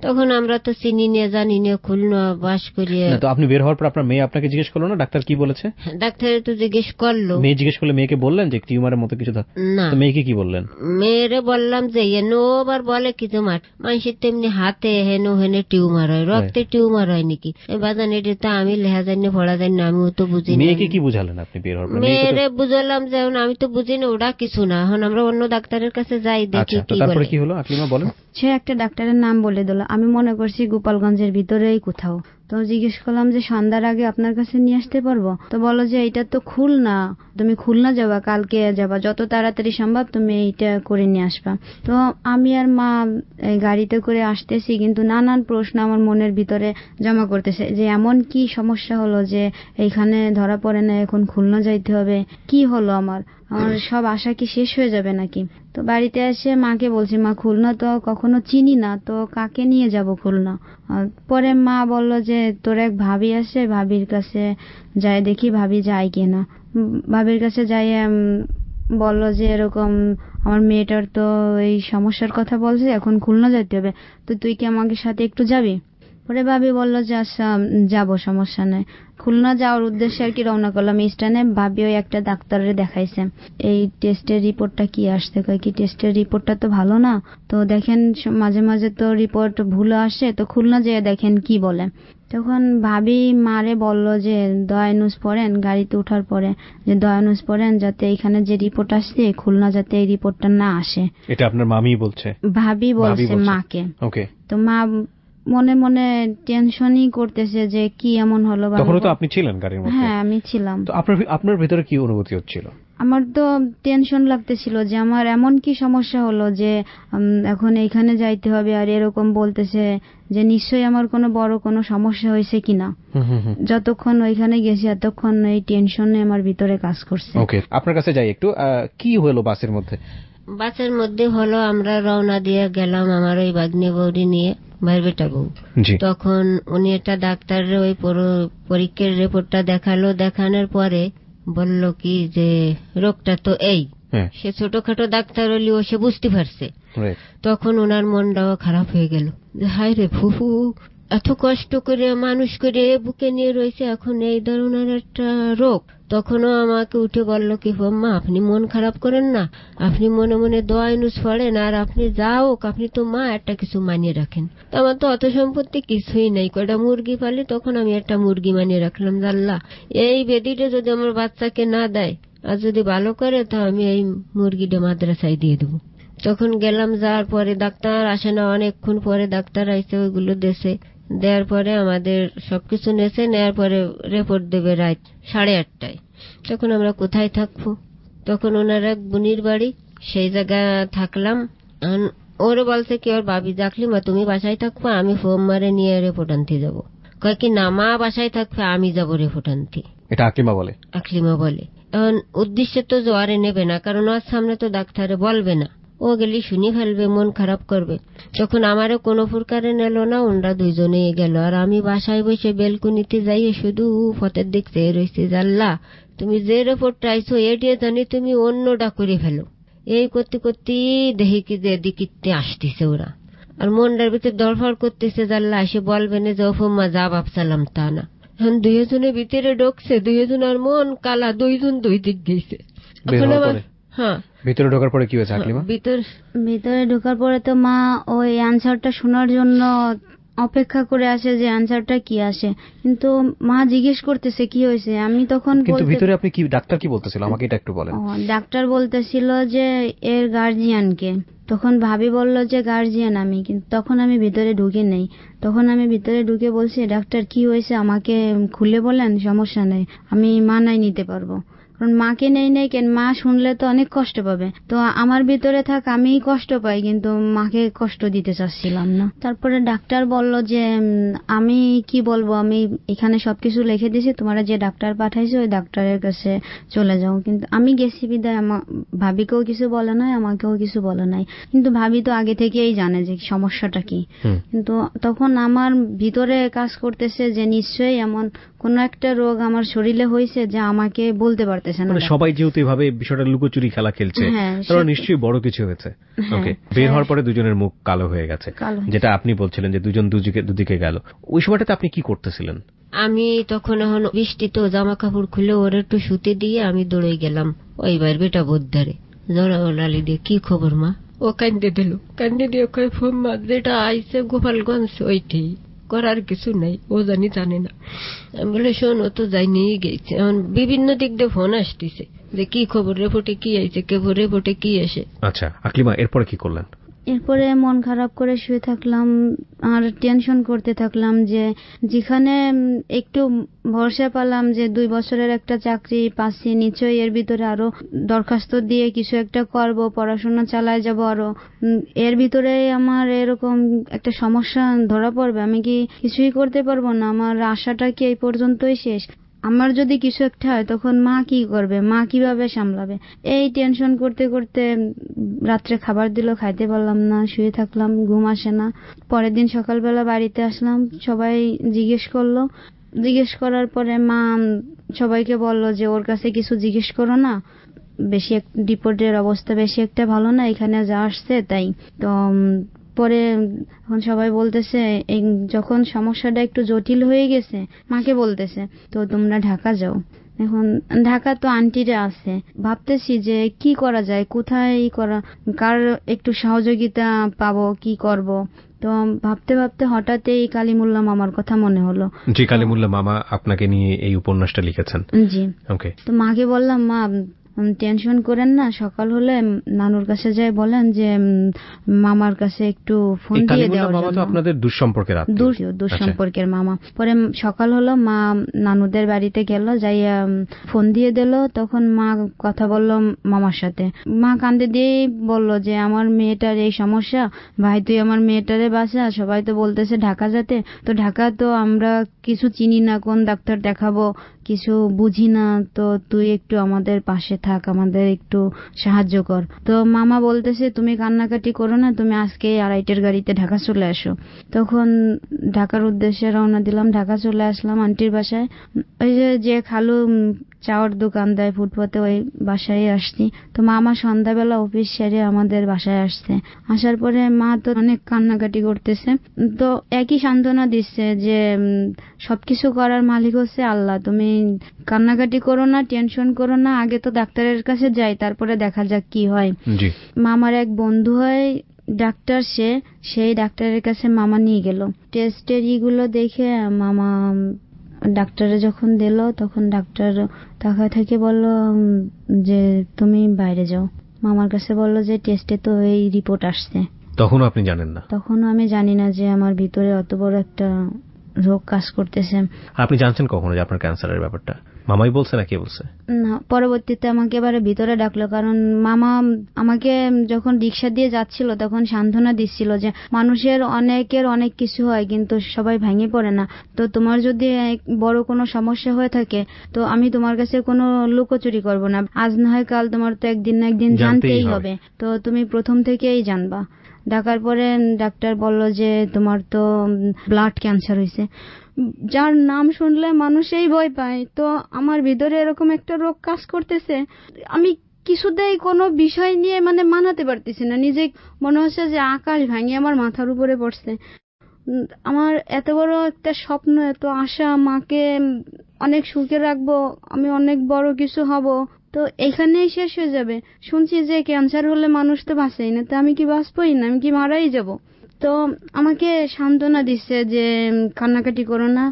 তখন আমরা তো চিনি নিয়ে জানি না, খুলনা বাস করিয়ে। তো আপনি বের হওয়ার পর আপনার মেয়ে আপনাকে জিজ্ঞেস করলো না ডাক্তার কি বলেছে? ডাক্তার তো জিজ্ঞেস করলো। মেয়ে জিজ্ঞেস করলে মেয়েকে বললেন যে টিউমারের মতো কিছু? না। তো মেয়েকে কি বললেন? মেয়েরে বললাম যে এনো আবার বলে কি তোমার মানুষের তেমনি হাতে হেনো হেনে টিউমার হয়, রক্তে টিউমার হয় নাকি? বাজান এটা তো আমি লেহা জানি পড়া জানি না, আমিও তো বুঝি না। মেয়েকে কি বুঝালেন আপনি বের হওয়ার পর? মেয়েরে বুঝালাম যে আমি তো বুঝি না, ওটা কিছু না, এখন আমরা অন্য ডাক্তারের কাছে যাই দেখি কি বলে। তারপরে কি হলো আকলিমা বলেন? সে একটা ডাক্তারের নাম বলে দিল। আমি মনে করছি গোপালগঞ্জের ভিতরেই কোথাও। তো জিজ্ঞেস করলাম যে সন্ধ্যার আগে আপনার কাছে নিয়ে আসতে পারবো? তো বলো যে এটা তো খুলনা, তুমি খুলনা যাবা, কালকে যাবা, যত তাড়াতাড়ি সম্ভব তুমি এইটা করে নিয়ে আসবা। তো আমি আর মা গাড়িতে করে আসতেছি, কিন্তু নানান প্রশ্ন আমার মনের ভিতরে জমা করতেছে যে এমন কি সমস্যা হলো যে এইখানে ধরা পড়ে না, এখন খুলনা যাইতে হবে, কি হলো আমার সব আশা কি শেষ হয়ে যাবে নাকি? তো বাড়িতে এসে মাকে বলছি মা খুলনা তো কখনো চিনি না, তো কাকে নিয়ে যাব খুলনা? পরে মা বলল যে তোর এক ভাবি আছে, ভাবির কাছে যাই দেখি ভাবি যায় কিনা। ভাবির কাছে যাই বললো যে এরকম আমার মেয়েটার তো এই সমস্যার কথা বলছে, এখন খুলনা যেতে হবে, তো তুই কি আমাকে সাথে একটু যাবি? পরে ভাবি বললো যে আচ্ছা যাবো, সমস্যা নেই। খুলনা যাওয়ার উদ্দেশ্যে আর কি রওনা করলাম। স্টানে ভাবি ওই একটা ডাক্তারের দেখাইছে, এই টেস্টের রিপোর্টটা কি আসছে, কয় কি টেস্টের রিপোর্টটা তো ভালো না, তো দেখেন মাঝে মাঝে তো রিপোর্ট ভুল আসে, তো খুলনা যেয়ে দেখেন কি বলে। তখন ভাবি মারে বলল যে দয়ানুজ পড়েন, গাড়িতে ওঠার পরে যে দয়ানুজ পড়েন যাতে এখানে যে রিপোর্ট আসছে খুলনা যাতে এই রিপোর্টটা না আসে। এটা আপনার মামি বলছে? ভাবি বলছে মাকে। ওকে। তো মা মনে মনে টেনশনই করতেছে যে কি এমন হলো। তখন তো আপনি ছিলেন গাড়ির মধ্যে? হ্যাঁ আমি ছিলাম। তো আপনার ভিতরে কি অনুভূতি হচ্ছিল? আমার তো টেনশন লাগতেছিল যে আমার এমন কি সমস্যা হলো যে এখন এইখানে যাইতে হবে, আর এরকম বলতেছে যে নিশ্চয়ই আমার কোনো বড় কোনো সমস্যা হয়েছে কিনা। যতক্ষণ ওইখানে গেছি এতক্ষণ এই টেনশনে আমার ভিতরে কাজ করছে। ওকে, আপনার কাছে যাই একটু, কি হলো বাসের মধ্যে? বাসের মধ্যে হলো আমরা রওনা দিয়ে গেলাম আমার ওই বাগ্নি বৌদি নিয়ে, ভাইয়ের বেটা বউ। তখন উনি একটা ডাক্তারের ওই পরীক্ষার রিপোর্টটা দেখালো, দেখানোর পরে বলল কি যে রোগটা তো এই। সে ছোটখাটো ডাক্তার হলেও সে বুঝতে পারছে। তখন ওনার মনটাও খারাপ হয়ে গেল যে হায় রে ফুফু এত কষ্ট করে মানুষ করে বুকে নিয়ে রয়েছে, এখন এই ধরনের একটা রোগ। তখনও আমাকে উঠে বলল কি মা আপনি মন খারাপ করেন না, আপনি মনে মনে দোয়া ইউনুস পড়েন, আর আপনি যাও, আপনি তো মা একটা কিছু মানিয়ে রাখেন। আমার তো অত সম্পত্তি কিছুই নেই, কয়টা মুরগি পালি, তখন আমি একটা মুরগি মানিয়ে রাখলাম। জাল্লা এই বেদিটা যদি আমার বাচ্চাকে না দেয় আর যদি ভালো করে তো আমি এই মুরগিটা মাদ্রাসায় দিয়ে দেবো। তখন গেলাম, যাওয়ার পরে ডাক্তার আসে না, অনেকক্ষণ পরে ডাক্তার আইসে, ওইগুলো দেশে দেওয়ার পরে আমাদের সবকিছু নেছে, নেওয়ার পরে রিপোর্ট দেবে রাত 8:30টায়। তখন আমরা কোথায় থাকবো? তখন ওনার এক বোনির বাড়ি, সেই জায়গায় থাকলাম। ওরে বলছে কি ওর ভাবি ডাকলি মা তুমি বাসায় থাকবো, আমি ফোন মারে নিয়ে রিপোর্ট আনতে যাবো। কয় কি না মা বাসায় থাকবে, আমি যাবো রিপোর্ট আনতে। এটা আকলিমা বলে? আকলিমা বলে। এখন উদ্দেশ্যে তো জোয়ারে নেবে না, কারণ ওর সামনে তো ডাক্তারে বলবে না, ও গেলি শুনি ফেলবে, মন খারাপ করবে। তখন আমারও কোনো প্রকারে নিল না, ওনরা দুইজনে গেল। আর আমি বাসায় বসে বেলকুনিতে যাইয়ে শুধু পথের দিক চেয়ে রয়েছে, জাল্লা তুমি যে রিপোর্টটা আইছো এটিয়ে জানি তুমি অন্যটা করে ফেলো। এই করতে করতে দেখি কি যে দিকিতে আসতেছে ওরা, আর মনটার ভিতরে দরফড় করতেছে, জাল্লা এসে বলবে না যে ওফম্মা যা ভাবছিলাম তা না। এখন দুইজনের ভিতরে ঢুকছে, দুইজনের মন কালা, দুইজন দুই দিক গেছে। হ্যাঁ ভিতরে ঢোকার পরে কি হয়েছে আকলিমা? ভিতরে ঢোকার পরে তো মা ওই অ্যান্সারটা শোনার জন্য অপেক্ষা করে আসে যে অ্যান্সারটা কি আসে, কিন্তু মা জিজ্ঞেস করতেছে কি হয়েছে। আমি তখন ভিতরে আপনি কি ডাক্তার কি বলতেছিল আমাকে এটা একটু বলেন। ডাক্তার বলতেছিল যে এর গার্জিয়ানকে। তখন ভাবি বলল যে গার্জিয়ান আমি, কিন্তু তখন আমি ভিতরে ঢুকে নেই। তখন আমি ভিতরে ঢুকে বলছি ডাক্তার কি হয়েছে আমাকে খুলে বলেন, সমস্যা নেই আমি মানায় নিতে পারবো। কারণ মাকে নেই নেই কেন, মা শুনলে তো অনেক কষ্ট পাবে, তো আমার ভিতরে থাক আমি কষ্ট পাই, কিন্তু মাকে কষ্ট দিতে চাচ্ছিলাম না। তারপরে ডাক্তার বলল যে আমি কি বলবো, আমি এখানে সবকিছু লিখে দিয়েছি, তোমরা যে ডাক্তার পাঠাইছো ওই ডাক্তারের কাছে চলে যাও। কিন্তু আমি গেছি বিদায় আমার ভাবিকেও কিছু বলে নাই, আমাকেও কিছু বলে নাই, কিন্তু ভাবি তো আগে থেকেই জানে যে সমস্যাটা কি। কিন্তু তখন আমার ভিতরে কাজ করতেছে যে নিশ্চয়ই এমন কোন একটা রোগ আমার শরীরে হয়েছে যা আমাকে বলতে পারতেছে না। সবাই যেহেতু এভাবে বিষয়টা লুকোচুরি খেলা খেলছে, তাহলে নিশ্চয়ই বড় কিছু হয়েছে। ওকে, বের হওয়ার পরে দুজনের মুখ কালো হয়ে গেছে, যেটা আপনি বলছিলেন যে দুজন দুদিকে গেল। ওই সময়টাতে আপনি কি করতেছিলেন? আমি তখন এখন বৃষ্টি তো, জামা কাপড় খুলে ওর একটু শুতে দিয়ে আমি দৌড়ে গেলাম ওই বার বেটা বোদ্ধারে। জড়ালি দিয়ে কি খবর মা? ও কান্দে দিল, কান্দে দিয়ে কয় মা যেটা আইসে গোপালগঞ্জ ওইটি করার কিছু নাই, ও জানে না। আমি বলে শোন ও তো যাইনি গেছে। এখন বিভিন্ন দিক দিয়ে ফোন আসতেছে যে কি খবর, রিপোর্টে কি আইছে, রিপোর্টে কি আসে। আচ্ছা আকলিমা, এরপরে কি করলেন? এরপরে মন খারাপ করে শুয়ে থাকলাম আর টেনশন করতে থাকলাম যে যেখানে একটু ভরসা পেলাম যে 2 বছরের একটা চাকরি পাচ্ছি, নিশ্চয়ই এর ভিতরে আরো দরখাস্ত দিয়ে কিছু একটা করব, পড়াশোনা চালায় যাব, আরো এর ভিতরে আমার এরকম একটা সমস্যা ধরা পড়বে, আমি কি কিছুই করতে পারবো না, আমার আশাটা কি এই পর্যন্তই শেষ। আমার যদি কিছু একটা হয় তখন মা কি করবে, মা কিভাবে সামলাবে, এই টেনশন করতে করতে রাত্রে খাবার দিল, খাইতে পারলাম না, শুয়ে থাকলাম, ঘুম আসে না। পরের দিন সকালবেলা বাড়িতে আসলাম, সবাই জিজ্ঞেস করার পরে মা সবাইকে বলল যে ওর কাছে কিছু জিজ্ঞেস করো না, বেশি রিপোর্টের অবস্থা বেশি একটা ভালো না, এখানে যা আসছে তাই। তো পরে এখন সবাই বলতেছে এই যখন সমস্যাটা একটু জটিল হয়ে গেছে মাকে বলতেছে তো তোমরা ঢাকা যাও। এখন ঢাকা তো আন্টিরা আছে, ভাবতেছি যে কি করা যায়, কোথায় করা, কার একটু সহযোগিতা পাবো, কি করব। তো ভাবতে ভাবতে হঠাৎ এই কালিমুল্লাহ মামার কথা মনে হলো। জি, কালিমুল্লাহ মামা আপনাকে নিয়ে এই উপন্যাসটা লিখেছেন। জি। ওকে। তো মাকে বললাম, মা টেনশন করেন না, সকাল হলে নানুর কাছে যাই বলেন যে মামার কাছে একটু ফোন দিয়ে দেওয়ার জন্য। মামা তো আপনাদের দুঃসম্পর্কের আত্মীয়, দুঃসম্পর্কের মামা। পরে সকাল হলো, মা নানুদের বাড়িতে গেল, যাইয়া ফোন দিয়ে দিল। তখন মা কথা বলল মামার সাথে। মা কান্দে দিয়েই বলল যে আমার মেয়েটার এই সমস্যা, ভাই তুই আমার মেয়েটারে বাঁচা, সবাই তো বলতেছে ঢাকা যেতে, তো ঢাকা তো আমরা কিছু চিনি না, কোন ডাক্তার দেখাবো কিছু বুঝি না, তো তুই একটু আমাদের পাশে থাক, আমাদের একটু সাহায্য কর। তো মামা বলতেছে তুমি কান্নাকাটি করো না, তুমি আজকে 2:30 গাড়িতে ঢাকা চলে আসো। তখন ঢাকার উদ্দেশ্যে রওনা দিলাম, ঢাকা চলে আসলাম আন্টির বাসায়। ওই যে খালু চাওয়ার দোকান দেয় ফুটপাতে, ওই বাসায় আসছি। তো মামা সন্ধ্যাবেলা অফিস সেরে আমাদের বাসায় আসছে। আসার পরে মা তো অনেক কান্নাকাটি করতেছে, তো একই সান্ত্বনা দিচ্ছে যে সবকিছু করার মালিক হচ্ছে আল্লাহ, তুমি কান্নাকাটি করো না, টেনশন করো না, আগে তো ডাক্তারের কাছে যাই, তারপরে দেখা যাক কি হয়। মামার এক বন্ধু হয় ডাক্তার, সেই ডাক্তারের কাছে মামা নিয়ে গেল। টেস্টের ইগুলো দেখে মামা ডাক্তারে যখন দিল, তখন ডাক্তার তাকা থেকে বলল যে তুমি বাইরে যাও। মামার কাছে বলল যে টেস্টে তো এই রিপোর্ট আসছে। তখনও আপনি জানেন না? তখনও আমি জানি না যে আমার ভিতরে অত বড় একটা রোগ কাজ করতেছে। আপনি জানছেন কখনো যে আপনার ক্যান্সারের ব্যাপারটা? মামাই বলছে না কে বলছে? না, পরবর্তীতে আমাকে এবারে ভিতরে ডাকলো, কারণ মামা আমাকে যখন রিক্সা দিয়ে যাচ্ছিল তখন সান্ত্বনা দিচ্ছিল যে মানুষের অনেকের অনেক কিছু হয়, কিন্তু সবাই ভেঙে পড়ে না। তো তোমার যদি বড় কোনো সমস্যা হয়ে থাকে, তো আমি তোমার কাছে কোনো লুকোচুরি করব না, আজ না হয় কাল তোমার তো একদিন না একদিন জানতেই হবে, তো তুমি প্রথম থেকেই জানবা। ডাকার পরে ডাক্তার বলল যে তোমার তো ব্লাড ক্যান্সার হয়েছে, যার নাম শুনলে মানুষই ভয় পায়। তো আমার ভিতরে এরকম একটা রোগ কাজ করতেছে, আমি কিছুতেই কোনো বিষয় নিয়ে মানাতে পারতেছি না, নিজে মনে হচ্ছে যে আকাশ ভাঙে আমার মাথার উপরে পড়ছে। আমার এত বড় একটা স্বপ্ন, এত আশা, মাকে অনেক সুখে রাখবো, আমি অনেক বড় কিছু হব, তো এখানেই শেষ হয়ে যাবে। শুনছি যে ক্যান্সার হলে মানুষ তো বাঁচেই না, তো আমি কি বাঁচবই না, আমি কি মারাই যাব। তো আমাকে সান্ত্বনা দিচ্ছে যে কান্নাকাটি করো না,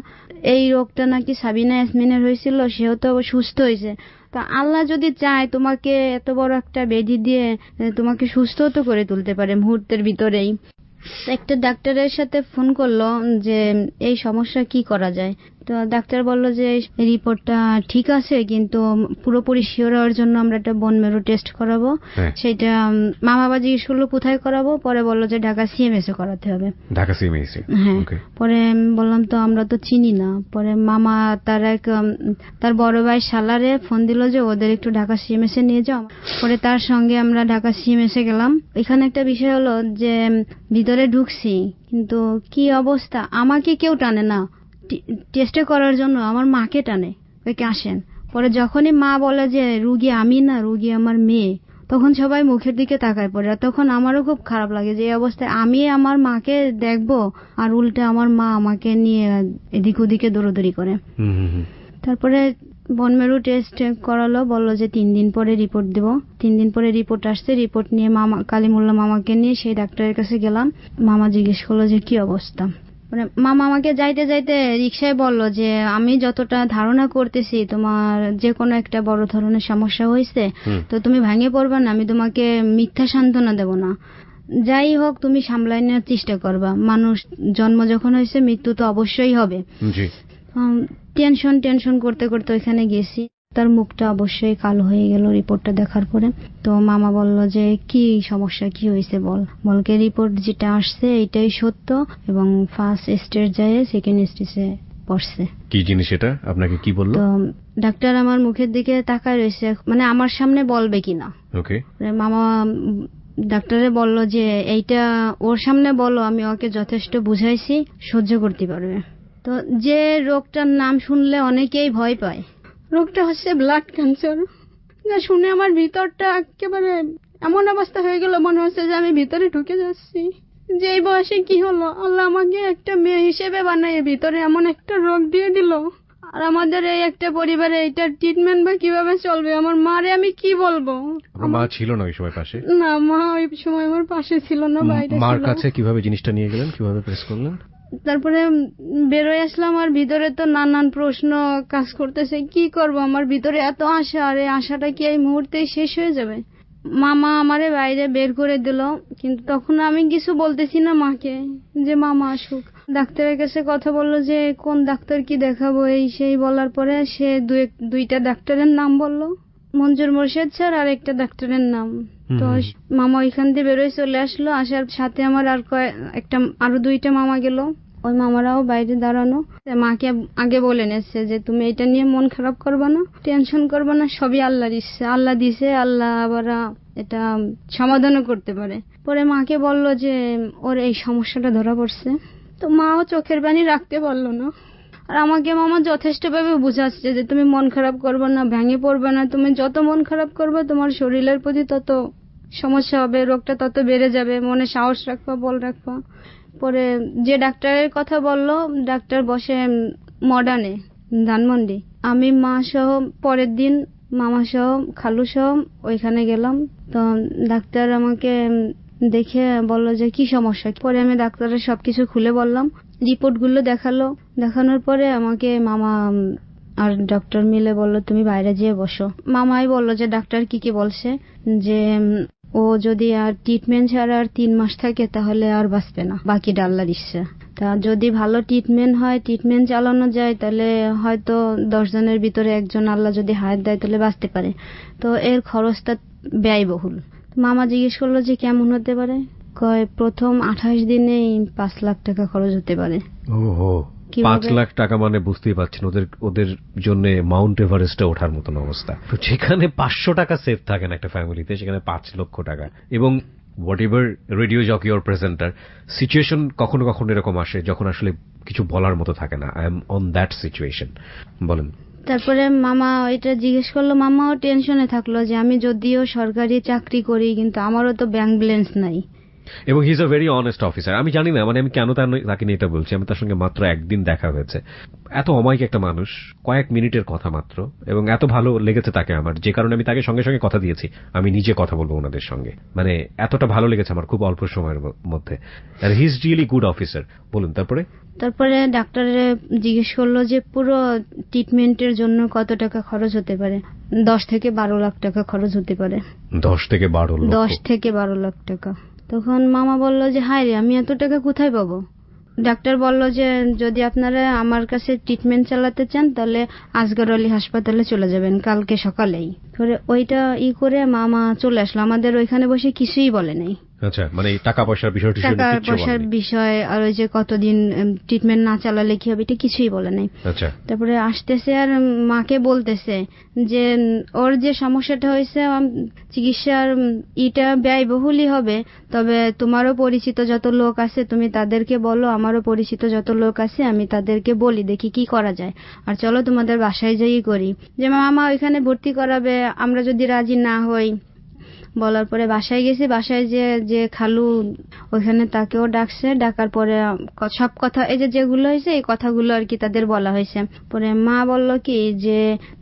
এই রোগটা নাকি সাবিনা ইয়াসমিনের হয়েছিল, সেও তো সুস্থ হয়েছে। তা আল্লাহ যদি চায় তোমাকে এত বড় একটা ব্যাধি দিয়ে তোমাকে সুস্থ তো করে তুলতে পারে মুহূর্তের ভিতরেই। একটা ডাক্তারের সাথে ফোন করলো যে এই সমস্যা কি করা যায়। তো ডাক্তার বলল যে রিপোর্টটা ঠিক আছে, কিন্তু পুরোপুরি শিওর হওয়ার জন্য আমরা একটা বোন মেরু টেস্ট করাবো। সেটা মামাবাজি স্কুলে কোথায় করাবো, পরে বললো যে ঢাকা সিএমএস এ করাতে হবে। ঢাকা সিএমএস? হ্যাঁ। পরে বললাম তো আমরা তো চিনি না। পরে মামা তার বড় ভাই শালারে ফোন দিল যে ওদের একটু ঢাকা সিএমএস এ নিয়ে যাও। পরে তার সঙ্গে আমরা ঢাকা সিএমএস এ গেলাম। এখানে একটা বিষয় হলো যে ভিতরে ঢুকছি, কিন্তু কি অবস্থা, আমাকে কেউ টানে না টেস্টে করার জন্য, আমার মাকে টানে, ওকে আসেন। পরে যখনই মা বলে যে রুগী আমি না, রুগী আমার মেয়ে, তখন সবাই মুখের দিকে তাকায় পড়ে। তখন আমারও খুব খারাপ লাগে যে এই অবস্থায় আমি আমার মাকে দেখবো, আর উল্টে আমার মা আমাকে নিয়ে এদিক ওদিকে দৌড়দৌড়ি করে। তারপরে বনমেরু টেস্ট করালো, বললো যে 3 দিন পরে রিপোর্ট দেবো। 3 দিন পরে রিপোর্ট আসছে। রিপোর্ট নিয়ে মামা কালিমুল্লাহ মামাকে নিয়ে সেই ডাক্তারের কাছে গেলাম। মামা জিজ্ঞেস করলো যে কি অবস্থা। মামা আমাকে যাইতে যাইতে রিক্সায় বললো যে আমি যতটা ধারণা করতেছি তোমার যে কোনো একটা বড় ধরনের সমস্যা হয়েছে, তো তুমি ভেঙে পড়বা না, আমি তোমাকে মিথ্যা সান্ত্বনা দেব না, যাই হোক তুমি সামলাই নেওয়ার চেষ্টা করবা, মানুষ জন্ম যখন হয়েছে মৃত্যু তো অবশ্যই হবে। টেনশন করতে করতে ওইখানে গেছি। তার মুখটা অবশ্যই কালো হয়ে গেল রিপোর্টটা দেখার পরে। তো মামা বলল যে কি সমস্যা, কি হয়েছে বলকে রিপোর্ট যেটা আসছে এটাই সত্য, এবং ফার্স্ট স্টেজ যায় সেকেন্ড স্টেজে পড়ছে। কি জিনিস এটা, আপনাকে কি বললো? তো ডাক্তার আমার মুখের দিকে তাকায় রয়েছে, আমার সামনে বলবে কিনা। ওকে। মামা ডাক্তারে বলল যে এইটা ওর সামনে বলো, আমি ওকে যথেষ্ট বুঝাইছি, সহ্য করতে পারবে। তো যে রোগটার নাম শুনলে অনেকেই ভয় পায়, রোগটা হচ্ছে ব্লাড ক্যান্সার। যা শুনে আমার ভিতরটা একেবারে এমন অবস্থা হয়ে গেল, মনে হচ্ছে যে আমি ভিতরে ঢুকে যাচ্ছি। যে এই বয়সে কি হলো, আল্লাহ আমাকে একটা মেয়ে হিসেবে বানায় ভিতরে এমন একটা রোগ দিয়ে দিল। আর আমাদের এই একটা পরিবারে এইটার ট্রিটমেন্ট বা কিভাবে চলবে, আমার মারে আমি কি বলবো? আপনার মা ছিল না ওই সময় পাশে? না, মা ওই সময় আমার পাশে ছিল না, বাইরে মার ছিল। কাছে কিভাবে জিনিসটা নিয়ে গেলেন, কিভাবে প্রেস করলেন? তারপরে বেরোয় আসলাম, আর ভিতরে তো নানান প্রশ্ন কাজ করতেছে, কি করব? আমার ভিতরে এত আশা, আর এই আশাটা কি এই মুহূর্তে শেষ হয়ে যাবে? মামা আমারে বাইরে বের করে দিল, কিন্তু তখন আমি কিছু বলতেছি না মাকে যে মামা আসুক। ডাক্তারের কাছে কথা বললো যে কোন ডাক্তার কি দেখাবো, এই সেই বলার পরে সে দুইটা ডাক্তারের নাম বললো, মঞ্জুর মোর্শেদ স্যার আর একটা ডাক্তারের নাম। তো মামা ওইখান দিয়ে বেরোয় চলে আসলো, আসার সাথে আমার আরো দুইটা মামা গেল, ওই মামারাও বাইরে দাঁড়ানো। মাকে আগে বলে নেছে যে তুমি এটা নিয়ে মন খারাপ করবা না, টেনশন করবা না, সবই আল্লাহর ইচ্ছে, আল্লাহ দিছে, আল্লাহ আবার এটা সমাধানও করতে পারে। পরে মাকে বলল যে ওর এই সমস্যাটা ধরা পড়ছে, তো মাও চোখের পানি রাখতে পারলো না। আর আমাকে মামা যথেষ্ট ভাবে বুঝাচ্ছে যে তুমি মন খারাপ করবে না, ভেঙে পড়বে না, তুমি যত মন খারাপ করবে তোমার শরীরের প্রতি তত সমস্যা হবে, রোগটা তত বেড়ে যাবে, মনে সাহস রাখবা, বল রাখবা। পরে যে ডাক্তারের কথা বললো, ডাক্তার বসে মডার্নে ধানমন্ডি। আমি মা সহ পরের দিন মামা সহ খালু সহ ওইখানে গেলাম। তো ডাক্তার আমাকে দেখে বললো যে কি সমস্যা। পরে আমি ডাক্তারের সবকিছু খুলে বললাম, রিপোর্ট গুলো দেখালো। দেখানোর পরে আমাকে মামা আর ডক্টর মিলে বললো তুমি বাইরে যেয়ে বসো। মামাই বললো যে ডাক্তার কি কি বলছে, যে ও যদি আর ট্রিটমেন্ট ছাড়া আর 3 মাস থাকে তাহলে আর বাঁচবে না, বাকিটা আল্লাহর ইচ্ছা। তা যদি ভালো ট্রিটমেন্ট হয়, ট্রিটমেন্ট চালানো যায়, তাহলে হয়তো 10 জনের ভিতরে একজন আল্লাহ যদি হায়াত দেয় তাহলে বাঁচতে পারে। তো এর খরচটা ব্যয়বহুল। মামা জিজ্ঞেস করলো যে কেমন হতে পারে, কয় প্রথম 28 দিনেই 5 লাখ টাকা খরচ হতে পারে। ওহো, 5 লাখ টাকা মানে বুঝতেই পারছেন ওদের জন্য মাউন্ট এভারেস্টে ওঠার মতন অবস্থা। তো যেখানে 500 টাকা সেভ থাকেন একটা ফ্যামিলিতে, সেখানে 5 লক্ষ টাকা। এবং what ever radio jockey or presenter, situation কখনো কখনো এরকম আসে যখন আসলে কিছু বলার মতো থাকে না। I am on that situation. বলেন। তারপরে মামা এটা জিজ্ঞেস করলো, মামাও টেনশনে থাকলো যে আমি যদিও সরকারি চাকরি করি কিন্তু আমারও তো ব্যাংক ব্যালেন্স নাই। এবং he is a very honest officer. আমি জানি না মানে আমি কেন তাকে নিয়ে এটা বলছি, আমি তার সঙ্গে মাত্র একদিন দেখা হয়েছে। এত অমায়িক একটা মানুষ, কয়েক মিনিটের কথা মাত্র, এবং এত ভালো লেগেছে তাকে আমার, যে কারণে আমি তাকে সঙ্গে সঙ্গে কথা দিয়েছি আমি নিজে কথা বলবো ওনাদের সঙ্গে। মানে এতটা ভালো লেগেছে আমার খুব অল্প সময়ের মধ্যে। আর he is really good officer. বলুন। তারপরে ডাক্তার জিজ্ঞেস করলো যে পুরো ট্রিটমেন্টের জন্য কত টাকা খরচ হতে পারে। 10 থেকে 12 লাখ টাকা খরচ হতে পারে। 10 থেকে 12 লাখ টাকা। তখন মামা বলল যে হায় রে, আমি এত টাকা কোথায় পাবো? ডাক্তার বলল যে যদি আপনারা আমার কাছে ট্রিটমেন্ট চালাতে চান তাহলে আসগর আলী হাসপাতালে চলে যাবেন কালকে সকালেই। পরে ওইটা করে মামা চলে আসলো, আমাদের ওইখানে বসে কিছুই বলে নাই। আচ্ছা, মানে টাকা পয়সার বিষয় আর ওই যে কতদিন ট্রিটমেন্ট না চালালে কি হবে এটা কিছুই বলে নাই। আচ্ছা। তারপরে আসতেছে আর মাকে বলতেছে যে ওর যে সমস্যাটা হয়েছে চিকিৎসার এটা ব্যয়বহুলই হবে, তবে তোমারও পরিচিত যত লোক আছে তুমি তাদেরকে বলো, আমারও পরিচিত যত লোক আছে আমি তাদেরকে বলি, দেখি কি করা যায়, আর চলো তোমাদের বাসায় যাই করি। যে মামা ওইখানে ভর্তি করাবে, আমরা যদি রাজি না হই। বলার পরে বাসায় গেছি, বাসায় যে খালু ওইখানে তাকেও ডাকছে, ডাকার পরে সব কথা এই যেগুলো হয়েছে এই কথাগুলো আর কি তাদের বলা হয়েছে। পরে মা বলল কি যে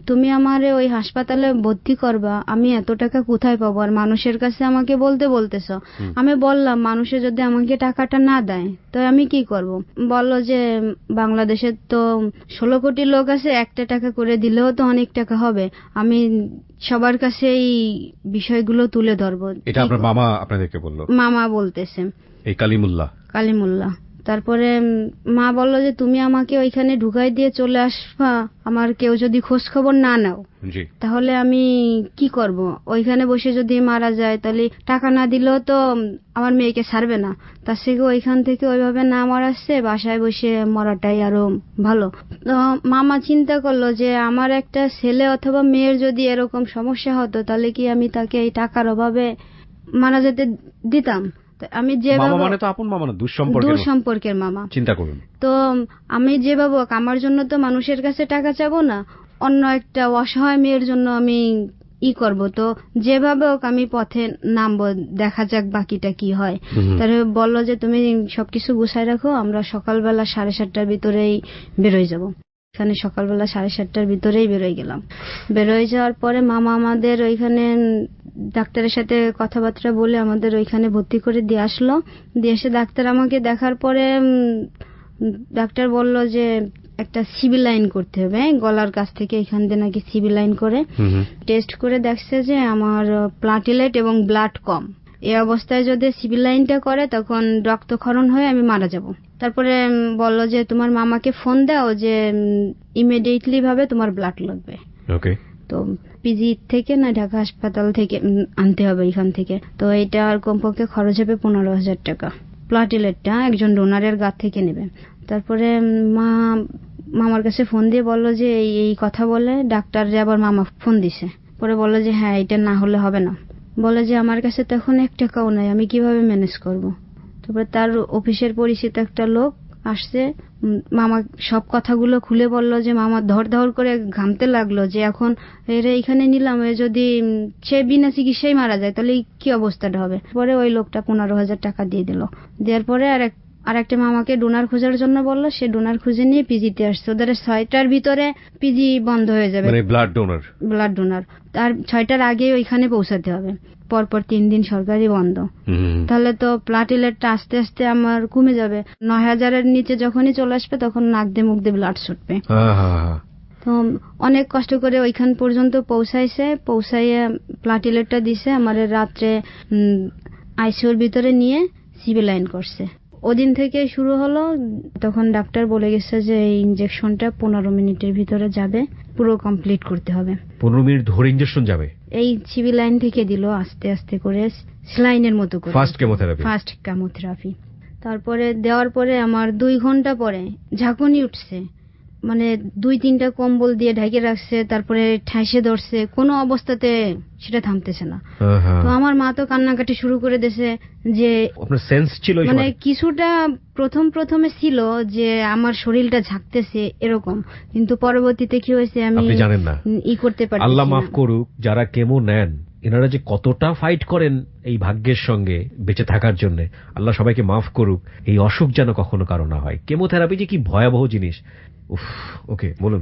তুমি আমারে ওই হাসপাতালে ভর্তি করবা, আমি এত টাকা কোথায় পাবো, আর মানুষের কাছে আমাকে বলতেছ। আমি বললাম মানুষে যদি আমাকে টাকাটা না দেয় তো আমি কি করব? বলল যে বাংলাদেশের তো 16 কোটি লোক আছে, একটা টাকা করে দিলেও তো অনেক টাকা হবে, আমি সবার কাছে এই বিষয়গুলো তুলে ধরবো। এটা আপনার মামা আপনাদেরকে বলল? মামা বলতেছে, এই কালিমুল্লাহ। তারপরে মা বলল যে তুমি আমাকে ওইখানে ঢুকাই দিয়ে চলে আসবা, আমার কেউ যদি খোঁজ খবর না নাও তাহলে আমি কি করব? ওইখানে বসে যদি মারা যায় তাহলে টাকা না দিলেও তো আমার মেয়েকে ছাড়বে না, তার থেকে ওইখান থেকে ওইভাবে না মারাচ্ছে, বাসায় বসে মরাটাই আরো ভালো। তো মামা চিন্তা করলো যে আমার একটা ছেলে অথবা মেয়ের যদি এরকম সমস্যা হতো তাহলে কি আমি তাকে এই টাকার অভাবে মারা যেতে দিতাম? আমি যেভাবে দূরসম্পর্কের মামা, চিন্তা করুন। তো আমি যেভাবে আমার জন্য তো মানুষের কাছে টাকা চাবো না, অন্য একটা অসহায় মেয়ের জন্য আমি করব, তো যেভাবে হোক আমি পথে নামবো, দেখা যাক বাকিটা কি হয়। তাহলে বললো যে তুমি সবকিছু গুছাই রাখো, আমরা সকালবেলা 7:30টার ভিতরেই বেরোয় যাব। এখানে সকালবেলা 7:30টার ভিতরেই বেরোয় গেলাম। বেরোয় যাওয়ার পরে মামা আমাদের ওইখানে ডাক্তারের সাথে কথাবার্তা বলে আমাদের ওইখানে ভর্তি করে দিয়ে আসলো। দিয়ে এসে ডাক্তার আমাকে দেখার পরে ডাক্তার বলল যে একটা সিবি লাইন করতে হবে, গলার কাছ থেকে এখান দিয়ে নাকি সিবি লাইন করে টেস্ট করে দেখছে যে আমার প্লাটিলেট এবং ব্লাড কম। এই অবস্থায় যদি সিবি লাইনটা করে তখন রক্তক্ষরণ হয়ে আমি মারা যাব। তারপরে বললো যে তোমার মামাকে ফোন দাও যে ইমিডিয়েটলি ভাবে তোমার ব্লাড লাগবে। ওকে। তো পিজি থেকে না ঢাকা হাসপাতাল থেকে আনতে হবে এখান থেকে। তো এটা আর কমপক্ষে খরচ হবে 15,000 টাকা। প্লাটিলেটটা একজন ডোনারের গা থেকে নেবে। তারপরে মামার কাছে ফোন দিয়ে বললো যে এই কথা বলে ডাক্তার যে আবার মামা ফোন দিছে। পরে বললো যে হ্যাঁ এটা না হলে হবে না। বলে যে আমার কাছে তো এখন 1 টাকাও নাই, আমি কিভাবে ম্যানেজ করব। তারপরে তার অফিসের পরিচিত একটা লোক আসছে, মামা সব কথাগুলো খুলে বলল যে মামা ধর ধর করে ঘামতে লাগলো যে এখন এর এইখানে নিলাম, যদি সে বিনা চিকিৎসায় মারা যায় তাহলে কি অবস্থাটা হবে। পরে ওই লোকটা 15,000 টাকা দিয়ে দিল। দেওয়ার পরে আর একটা মামাকে ডোনার খোঁজার জন্য বললো, সে ডোনার খুঁজে নিয়ে পিজিতে আসছে। ওদের 6টার ভিতরে পিজি বন্ধ হয়ে যাবে, মানে ব্লাড ডোনার তার 6টার আগে ওইখানে পৌঁছাতে হবে। পরপর 3 দিন সরকারি বন্ধ। তাহলে তো প্লাটিলেটটা আস্তে আস্তে আমার কমে যাবে। 9,000-এর নিচে যখনই চলে আসবে তখন নাক দিয়ে মুখ দিয়ে ব্লাড ছুটবে। তো অনেক কষ্ট করে ওইখান পর্যন্ত পৌঁছাইয়ে প্লাটিলেটটা দিছে। আমার রাত্রে আইসিইউর ভিতরে নিয়ে সিবি লাইন করছে। ওদিন থেকে শুরু হলো। তখন ডাক্তার বলে গেছে যে এই ইনজেকশনটা 15 মিনিটের ভিতরে যাবে, পুরো কমপ্লিট করতে হবে। 15 মিনিট ধরে ইনজেকশন যাবে? এই সিবি লাইন থেকে দিল আস্তে আস্তে করে, স্লাইনের মতো করে, ফার্স্ট কেমোথেরাপি। তারপরে দেওয়ার পরে আমার 2 ঘন্টা পরে ঝাঁকুনি উঠছে, মানে 2-3টা কম্বল দিয়ে ঢেকে রাখছে, তারপরে ঠাইসে ধরছে, কোনো অবস্থাতে সেটা থামতেছে না। তো আমার মা তো কান্নাকাটি শুরু করে দিয়েছে যে আপনার সেন্স ছিল, মানে কিছুটা প্রথমে ছিল যে আমার শরীরটা ঝাঁকতেছে এরকম, কিন্তু পরবর্তীতে কি হয়েছে আমি জানেন না, করতে পারি। আল্লাহ মাফ করুক, যারা কেমো নেন এনারা যে কতটা ফাইট করেন এই ভাগ্যের সঙ্গে বেঁচে থাকার জন্য, আল্লাহ সবাইকে মাফ করুক। এই অসুখ যেন কখনো কারো না হয়। কেমোথেরাপি যে কি ভয়াবহ জিনিস। ওকে, বলুন।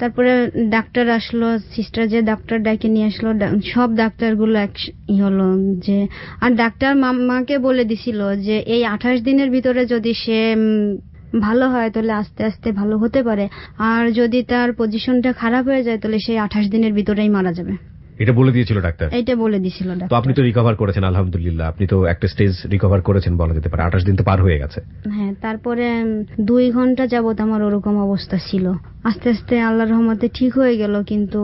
তারপরে ডাক্তার আসলো, সিস্টার যে ডাক্তার ডাকে নিয়ে আসলো, সব ডাক্তারগুলো হলো যে, আর ডাক্তার মামাকে বলে দিছিল যে এই 28 দিনের ভিতরে যদি সে ভালো হয় তাহলে আস্তে আস্তে ভালো হতে পারে, আর যদি তার পজিশনটা খারাপ হয়ে যায় তাহলে সেই 28 দিনের ভিতরেই মারা যাবে। এটা বলে দিয়েছিল ডাক্তার? এটা বলে দিয়েছিল ডাক্তার। তো আপনি তো রিকভার করেছেন আলহামদুলিল্লাহ, আপনি তো একটা স্টেজ রিকভার করেছেন বলা যেতে পারে। 28 দিন তো পার হয়ে গেছে। হ্যাঁ, তারপরে 2 ঘন্টা যাবত আমার ওরকম অবস্থা ছিল। আস্তে আস্তে আল্লাহর রহমতে ঠিক হয়ে গেল, কিন্তু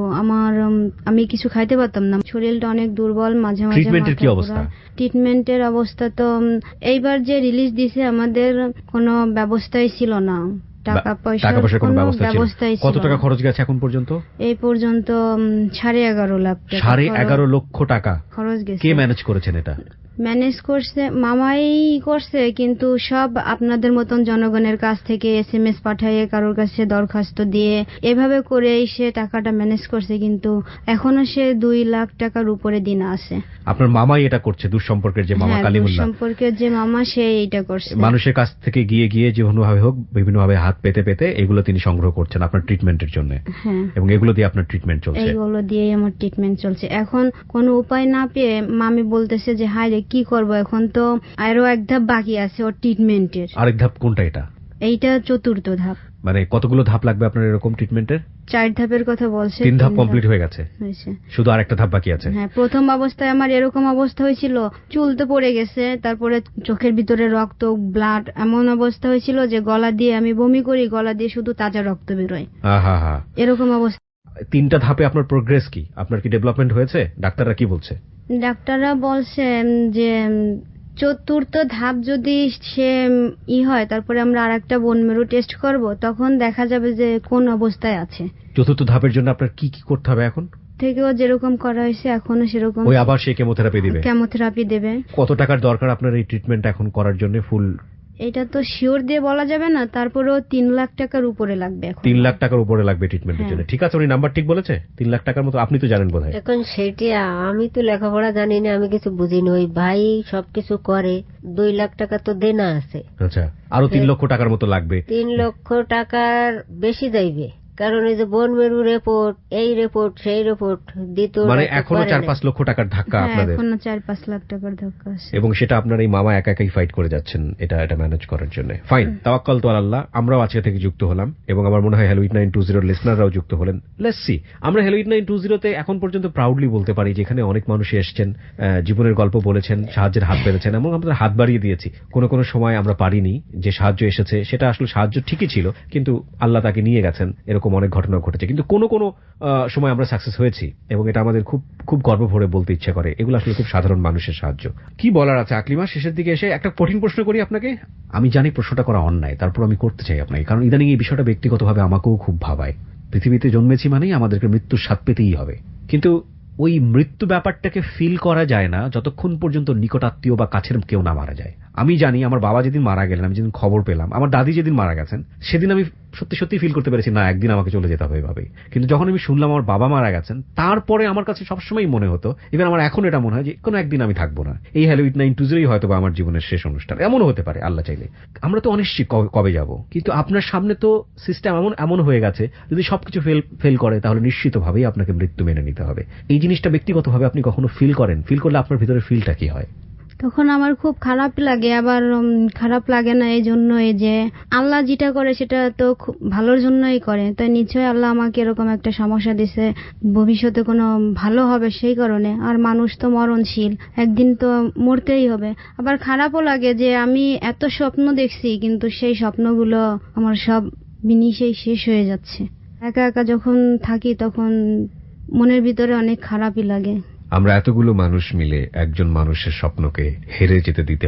আমি কিছু খাইতে পারতাম না, শরীরটা অনেক দুর্বল। মাঝে মাঝে ট্রিটমেন্টের কি অবস্থা? ট্রিটমেন্টের অবস্থা তো এইবার যে রিলিজ দিছে আমাদের কোনো ব্যবস্থাই ছিল না, টাকা পয়সার কোনো ব্যবস্থাই ছিল না। কত টাকা খরচ গেছে এখন পর্যন্ত? এই পর্যন্ত 11.5 লাখ টাকা। 11.5 লক্ষ টাকা খরচ গেছে। কে ম্যানেজ করেছেন এটা? ম্যানেজ করছে মামাই করছে, কিন্তু সব আপনাদের মতন জনগণের কাছ থেকে SMS পাঠিয়ে কারোর কাছে দরখাস্ত দিয়ে এভাবে করে সে টাকাটা ম্যানেজ করছে, কিন্তু এখনো সে 2 লাখ টাকার উপরে দিন আছে। আপনার মামাই এটা করছে? দুঃসম্পর্কের যে মামা কালিমুল্লাহ, দুঃসম্পর্কের যে মামা, সে এটা করছে। মানুষের কাছ থেকে গিয়ে যেভাবে হোক বিভিন্নভাবে হাত পেতে এগুলো তিনি সংগ্রহ করছেন আপনার ট্রিটমেন্টের জন্য। হ্যাঁ, এবং এগুলো দিয়ে আপনার ট্রিটমেন্ট চলছে? এগুলো দিয়েই আমার ট্রিটমেন্ট চলছে। এখন কোনো উপায় না পেয়ে মামি বলতেছে যে হায় রে কি করব, এখন তো আরো 1 ধাপ বাকি আছে ওর ট্রিটমেন্টের। আরেক ধাপ কোনটা? এইটা 4র্থ ধাপ। মানে কতগুলো ধাপ লাগবে আপনার এরকম ট্রিটমেন্টের? 4 ধাপের কথা বলছে। 3 ধাপ কমপ্লিট হয়ে গেছে, শুধু আরেকটা ধাপ বাকি আছে। হ্যাঁ, প্রথম অবস্থায় আমার এরকম অবস্থা হয়েছিল, চুল তো পড়ে গেছে, তারপরে চোখের ভিতরে রক্ত, ব্লাড, এমন অবস্থা হয়েছিল যে গলা দিয়ে আমি বমি করি, গলা দিয়ে শুধু তাজা রক্ত বেরোয়, এরকম অবস্থা। 3টা ধাপে আপনার প্রোগ্রেস কি? আপনার কি ডেভেলপমেন্ট হয়েছে? ডাক্তাররা কি বলছে? ডাক্তাররা বলছে যে 4র্থ ধাপ যদি সে হয়, তারপরে আমরা আরেকটা বোন মেরু টেস্ট করব, তখন দেখা যাবে যে কোন অবস্থায় আছে। 4র্থ ধাপের জন্য আপনার কি করতে হবে? এখন থেকেও যেরকম করা হয়েছে এখনো সেরকম। আবার সে কেমোথেরাপি দেবে? কেমোথেরাপি দেবে। কত টাকার দরকার আপনার এই ট্রিটমেন্ট এখন করার জন্য ফুল? এটা তো শিওর দিয়ে বলা যাবে না, তারপরেও 3 লাখ টাকার উপরে লাগবে এখন। 3 লাখ টাকার উপরে লাগবে ট্রিটমেন্টের হ্যাঁ। জন্য। ঠিক আছে, উনি নাম্বার ঠিক বলেছে? 3 লাখ টাকার মতো আপনি তো জানেন বোধহয়। এখন সেটি আমি তো লেখাপড়া জানি না, আমি কিছু বুঝিনি। ওই ভাই সবকিছু করে, 2 লাখ টাকা তো দেনা আছে। আচ্ছা, আরো 3 লক্ষ টাকার মতো লাগবে। 3 লক্ষ টাকার বেশি যাইবে, কারণ এই যে বন মেরু রিপোর্ট, এই রিপোর্ট সেই রিপোর্ট দিতে মানে এখনো 4-5 লক্ষ টাকার ধাক্কা হ্যাঁ, আপনাদের, এখনো 4-5 লাখ টাকার ধাক্কা আছে। এবং সেটা আপনার এই মামা একা একাই ফাইট করে যাচ্ছেন এটা ম্যানেজ করার জন্য। ফাইন, তাওয়াক্কাল তো আল্লাহ। আমরাও আজকে থেকে যুক্ত হলাম, এবং আমার মনে হয় হ্যালো 8920 লিসনাররাও যুক্ত হলেন। লেটস সি, আমরা হ্যালো 8920 তে এখন পর্যন্ত প্রাউডলি বলতে পারি যেখানে অনেক মানুষ এসেছেন, জীবনের গল্প বলেছেন, সাহায্যের হাত পেরেছেন, এবং আমরা হাত বাড়িয়ে দিয়েছি। কোনো সময় আমরা পারিনি, যে সাহায্য এসেছে সেটা আসলে সাহায্য ঠিকই ছিল, কিন্তু আল্লাহ তাকে নিয়ে গেছেন, এরকম অনেক ঘটনা ঘটেছে। কিন্তু কোনো সময় আমরা সাকসেস হয়েছি, এবং এটা আমাদের খুব খুব গর্ব ভরে বলতে ইচ্ছা করে। এগুলো আসলে খুব সাধারণ মানুষের সাহায্য। কি বলার আছে আকলিমা, শেষের দিকে এসে একটা কঠিন প্রশ্ন করি আপনাকে। আমি জানি প্রশ্নটা করা অন্যায়, তারপর আমি করতে চাই আপনাকে, কারণ ইদানিং এই বিষয়টা ব্যক্তিগতভাবে আমাকেও খুব ভাবায়। পৃথিবীতে জন্মেছি মানেই আমাদেরকে মৃত্যুর স্বাদ পেতেই হবে, কিন্তু ওই মৃত্যু ব্যাপারটাকে ফিল করা যায় না যতক্ষণ পর্যন্ত নিকটাত্মীয় বা কাছের কেউ না মারা যায়। আমি জানি আমার বাবা যেদিন মারা গেলেন, আমি যেদিন খবর পেলাম, আমার দাদি যেদিন মারা গেছেন, সেদিন আমি সত্যি সত্যি ফিল করতে পেরেছি না একদিন আমাকে চলে যেতে হবে এভাবেই। কিন্তু যখন আমি শুনলাম আমার বাবা মারা গেছেন, তারপরে আমার কাছে সবসময় মনে হতো, ইভেন আমার এখন এটা মনে হয় যে কোনো একদিন আমি থাকবো না। এই হ্যালো 8920 হয়তো বা আমার জীবনের শেষ অনুষ্ঠান, এমনও হতে পারে আল্লাহ চাইলে। আমরা তো অনিশ্চিত কবে যাব, কিন্তু আপনার সামনে তো সিস্টেম এমন হয়ে গেছে, যদি সবকিছু ফেল করে তাহলে নিশ্চিতভাবেই আপনাকে মৃত্যু মেনে নিতে হবে। এই জিনিসটা ব্যক্তিগতভাবে আপনি কখনো ফিল করেন? ফিল করলে আপনার ভিতরে ফিলটা কি হয়? তখন আমার খুব খারাপ লাগে, আবার খারাপ লাগে না এই জন্যই যে আল্লাহ যেটা করে সেটা তো খুব ভালোর জন্যই করে, তাই নিশ্চয়ই আল্লাহ আমাকে এরকম একটা সমস্যা দিছে, ভবিষ্যতে কোনো ভালো হবে সেই কারণে। আর মানুষ তো মরণশীল, একদিন তো মরতেই হবে। আবার খারাপও লাগে যে আমি এত স্বপ্ন দেখছি, কিন্তু সেই স্বপ্নগুলো আমার সব বিনিশেই শেষ হয়ে যাচ্ছে। একা একা যখন থাকি তখন মনের ভিতরে অনেক খারাপই লাগে। আমরা এতগুলো মানুষ মিলে একজন মানুষের স্বপ্নকে হেরে যেতে দিতে